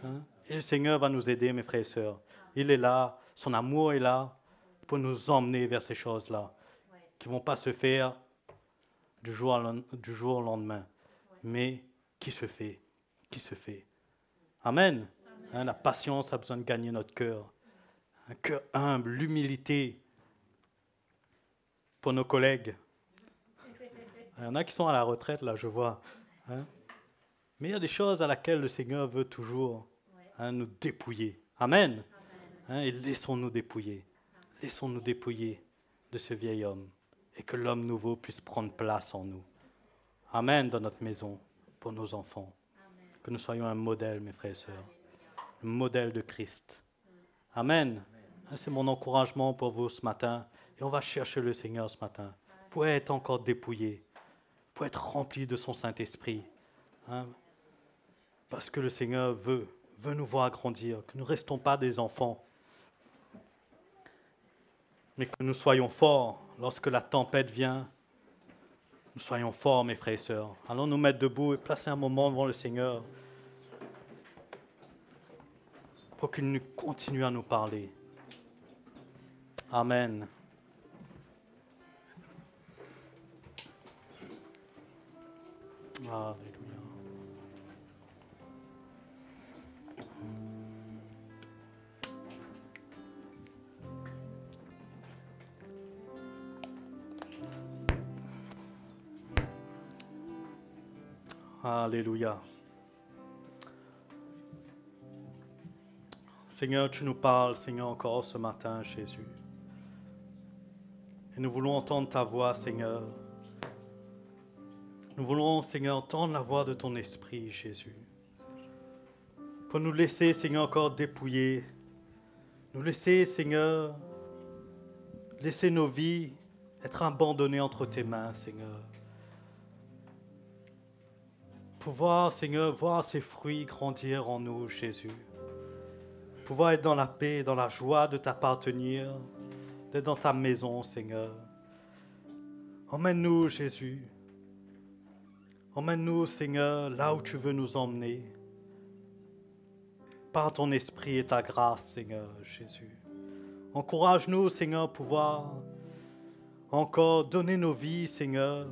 Hein? Et le Seigneur va nous aider, mes frères et sœurs. Il est là, son amour est là pour nous emmener vers ces choses-là qui ne vont pas se faire du jour au lendemain, mais qui se fait. Amen. Hein, la patience a besoin de gagner notre cœur. Un cœur humble, l'humilité pour nos collègues. Il y en a qui sont à la retraite, là, je vois. Hein. Mais il y a des choses à laquelle le Seigneur veut toujours nous dépouiller. Amen. Hein, et laissons-nous dépouiller. Laissons-nous dépouiller de ce vieil homme et que l'homme nouveau puisse prendre place en nous. Amen, dans notre maison, pour nos enfants. Que nous soyons un modèle, mes frères et sœurs. Un modèle de Christ. Amen. C'est mon encouragement pour vous ce matin. Et on va chercher le Seigneur ce matin pour être encore dépouillé, pour être rempli de son Saint-Esprit. Hein? Parce que le Seigneur veut nous voir grandir, que nous ne restons pas des enfants, mais que nous soyons forts lorsque la tempête vient. Nous soyons forts, mes frères et sœurs. Allons nous mettre debout et placer un moment devant le Seigneur pour qu'il nous continue à nous parler. Amen. Alléluia. Alléluia. Seigneur, tu nous parles, Seigneur, encore ce matin, Jésus. Et nous voulons entendre ta voix, Seigneur. Nous voulons, Seigneur, entendre la voix de ton esprit, Jésus. Pour nous laisser, Seigneur, encore dépouiller. Nous laisser, Seigneur, laisser nos vies être abandonnées entre tes mains, Seigneur. Pouvoir, Seigneur, voir ces fruits grandir en nous, Jésus. Pouvoir être dans la paix, dans la joie de t'appartenir, d'être dans ta maison, Seigneur. Emmène-nous, Jésus. Emmène-nous, Seigneur, là où tu veux nous emmener. Par ton esprit et ta grâce, Seigneur, Jésus. Encourage-nous, Seigneur, à pouvoir encore donner nos vies, Seigneur.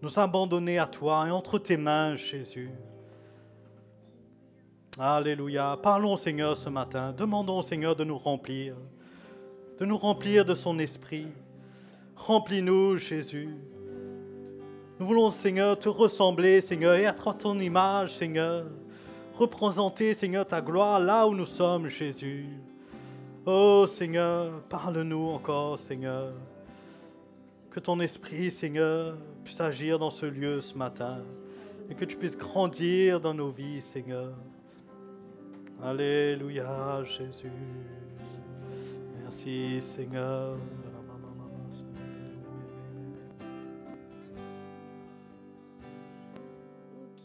Nous abandonner à toi et entre tes mains, Jésus. Alléluia. Parlons, Seigneur, ce matin. Demandons, Seigneur, de nous remplir de son esprit. Remplis-nous, Jésus. Nous voulons, Seigneur, te ressembler, Seigneur, et être à ton image, Seigneur. Représenter, Seigneur, ta gloire là où nous sommes, Jésus. Oh, Seigneur, parle-nous encore, Seigneur. Que ton esprit, Seigneur, puisse agir dans ce lieu ce matin. Et que tu puisses grandir dans nos vies, Seigneur. Alléluia, Jésus. Merci, Seigneur.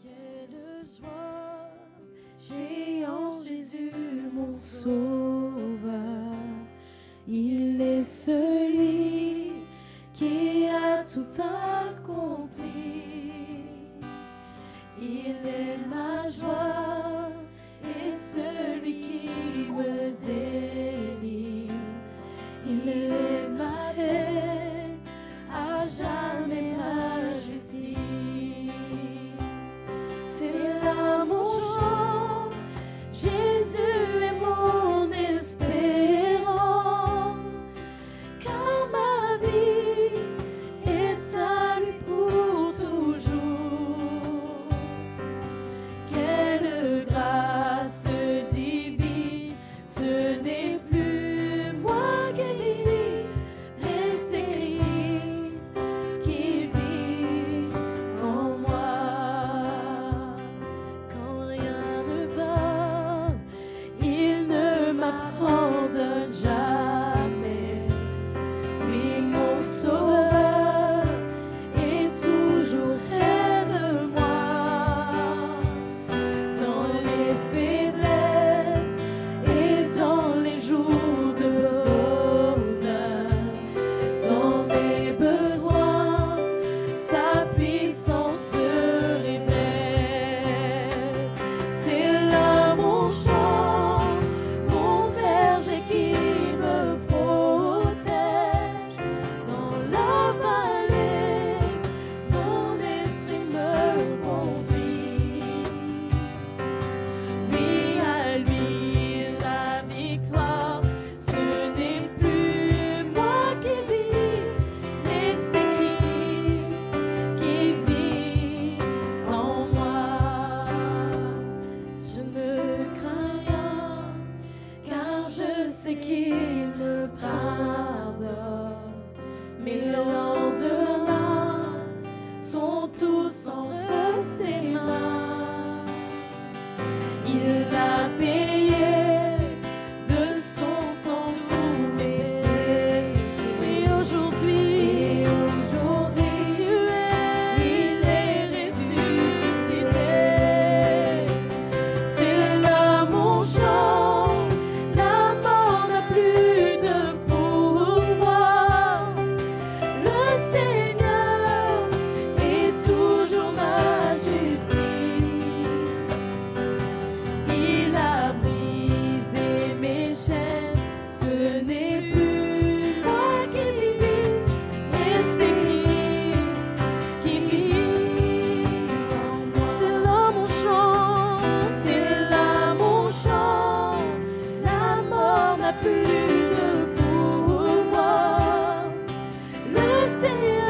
Quelle joie, j'ai en Jésus mon Sauveur. Il est celui qui a tout accompli. Il est ma joie et celui qui me délivre. Il est ma paix, à jamais ma justice. C'est là mon chant, Jésus est mon espérance, car ma vie est sais qu'il me pardonne. Mes lendemains sont tous entre ses mains. Il a payé de son sang tous mes péchés. Et aujourd'hui, tu es, il est ressuscité. C'est là mon chant, la mort n'a plus de pouvoir. Le Seigneur est toujours ma justice. Il a brisé mes chaînes, ce n'est plus moi qui vis, mais c'est Christ qui vit en moi. C'est là mon chant, c'est là mon chant, la mort n'a plus de pouvoir. Le Seigneur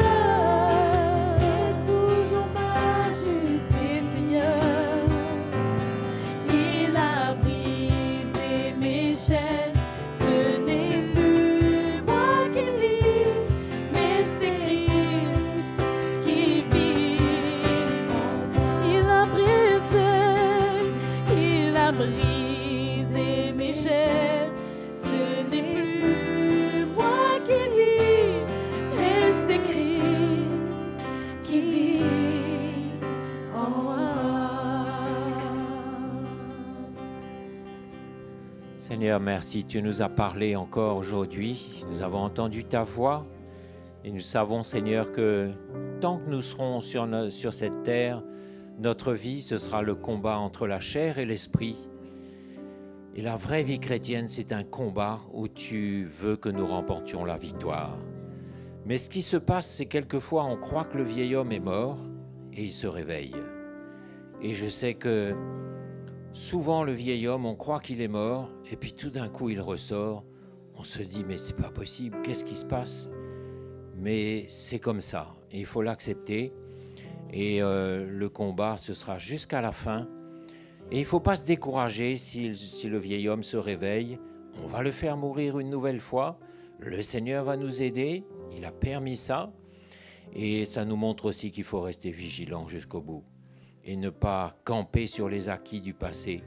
est toujours ma justice, Seigneur. Il a brisé mes chaînes, ce n'est plus moi qui vis, mais c'est Christ qui vit en moi. Il a brisé mes chaînes, ce n'est plus moi qui vis, mais c'est Christ qui vit en moi. Seigneur, merci, tu nous as parlé encore aujourd'hui, nous avons entendu ta voix et nous savons, Seigneur, que tant que nous serons sur cette terre, notre vie, ce sera le combat entre la chair et l'esprit. Et la vraie vie chrétienne, c'est un combat où tu veux que nous remportions la victoire. Mais ce qui se passe, c'est quelquefois on croit que le vieil homme est mort et il se réveille. Et je sais que souvent le vieil homme, on croit qu'il est mort et puis tout d'un coup il ressort. On se dit mais c'est pas possible, qu'est-ce qui se passe? Mais c'est comme ça, et il faut l'accepter. Et le combat, ce sera jusqu'à la fin. Et il ne faut pas se décourager si le vieil homme se réveille. On va le faire mourir une nouvelle fois. Le Seigneur va nous aider. Il a permis ça. Et ça nous montre aussi qu'il faut rester vigilant jusqu'au bout. Et ne pas camper sur les acquis du passé.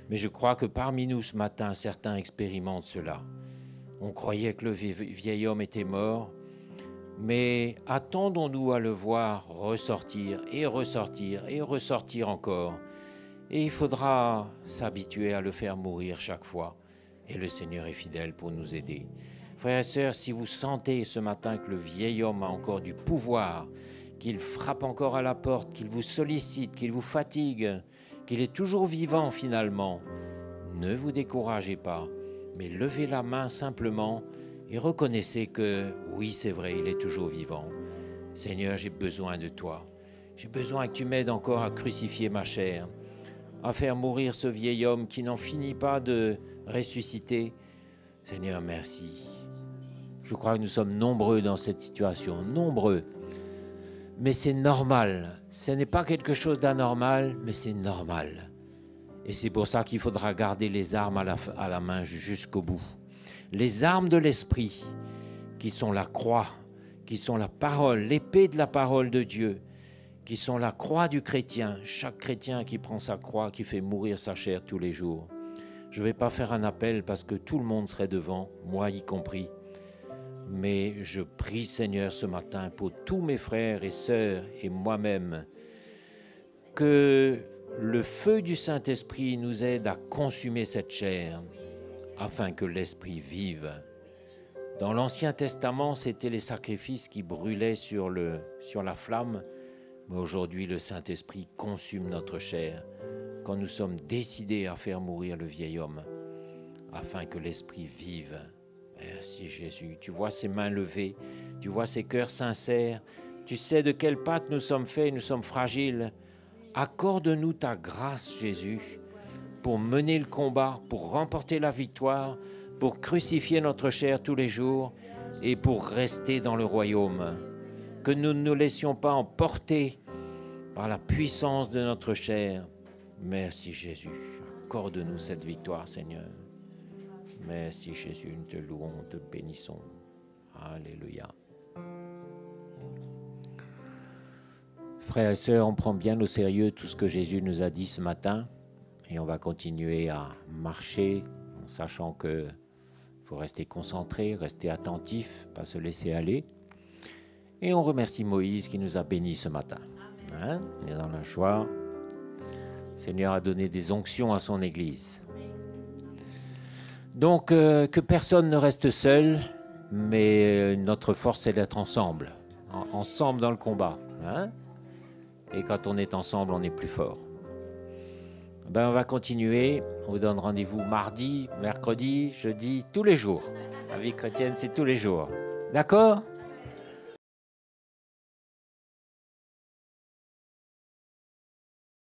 Mais je crois que parmi nous ce matin, certains expérimentent cela. On croyait que le vieil homme était mort. Mais attendons-nous à le voir ressortir et ressortir et ressortir encore. Et il faudra s'habituer à le faire mourir chaque fois. Et le Seigneur est fidèle pour nous aider. Frères et sœurs, si vous sentez ce matin que le vieil homme a encore du pouvoir, qu'il frappe encore à la porte, qu'il vous sollicite, qu'il vous fatigue, qu'il est toujours vivant finalement, ne vous découragez pas, mais levez la main simplement et reconnaissez que, oui, c'est vrai, il est toujours vivant. Seigneur, j'ai besoin de toi. J'ai besoin que tu m'aides encore à crucifier ma chair, à faire mourir ce vieil homme qui n'en finit pas de ressusciter. Seigneur, merci. Je crois que nous sommes nombreux dans cette situation, nombreux. Mais c'est normal. Ce n'est pas quelque chose d'anormal, mais c'est normal. Et c'est pour ça qu'il faudra garder les armes à la main jusqu'au bout. Les armes de l'esprit, qui sont la croix, qui sont la parole, l'épée de la parole de Dieu, qui sont la croix du chrétien, chaque chrétien qui prend sa croix, qui fait mourir sa chair tous les jours. Je ne vais pas faire un appel parce que tout le monde serait devant, moi y compris. Mais je prie, Seigneur, ce matin pour tous mes frères et sœurs et moi-même, que le feu du Saint-Esprit nous aide à consumer cette chair, afin que l'Esprit vive. Dans l'Ancien Testament, c'était les sacrifices qui brûlaient sur la flamme, mais aujourd'hui, le Saint-Esprit consume notre chair quand nous sommes décidés à faire mourir le vieil homme, afin que l'Esprit vive. Merci Jésus. Tu vois ces mains levées, tu vois ces cœurs sincères, tu sais de quelle pâte nous sommes faits, nous sommes fragiles. Accorde-nous ta grâce, Jésus, pour mener le combat, pour remporter la victoire, pour crucifier notre chair tous les jours et pour rester dans le royaume. Que nous ne nous laissions pas emporter par la puissance de notre chair. Merci Jésus. Accorde-nous cette victoire, Seigneur. Merci Jésus, nous te louons, nous te bénissons. Alléluia. Frères et sœurs, on prend bien au sérieux tout ce que Jésus nous a dit ce matin et on va continuer à marcher en sachant que faut rester concentré, rester attentif, pas se laisser aller. Et on remercie Moïse qui nous a bénis ce matin. Hein? On est dans la joie. Le Seigneur a donné des onctions à son Église. Donc, que personne ne reste seul, mais notre force, c'est d'être ensemble. Ensemble dans le combat. Hein? Et quand on est ensemble, on est plus fort. On va continuer. On vous donne rendez-vous mardi, mercredi, jeudi, tous les jours. La vie chrétienne, c'est tous les jours. D'accord ?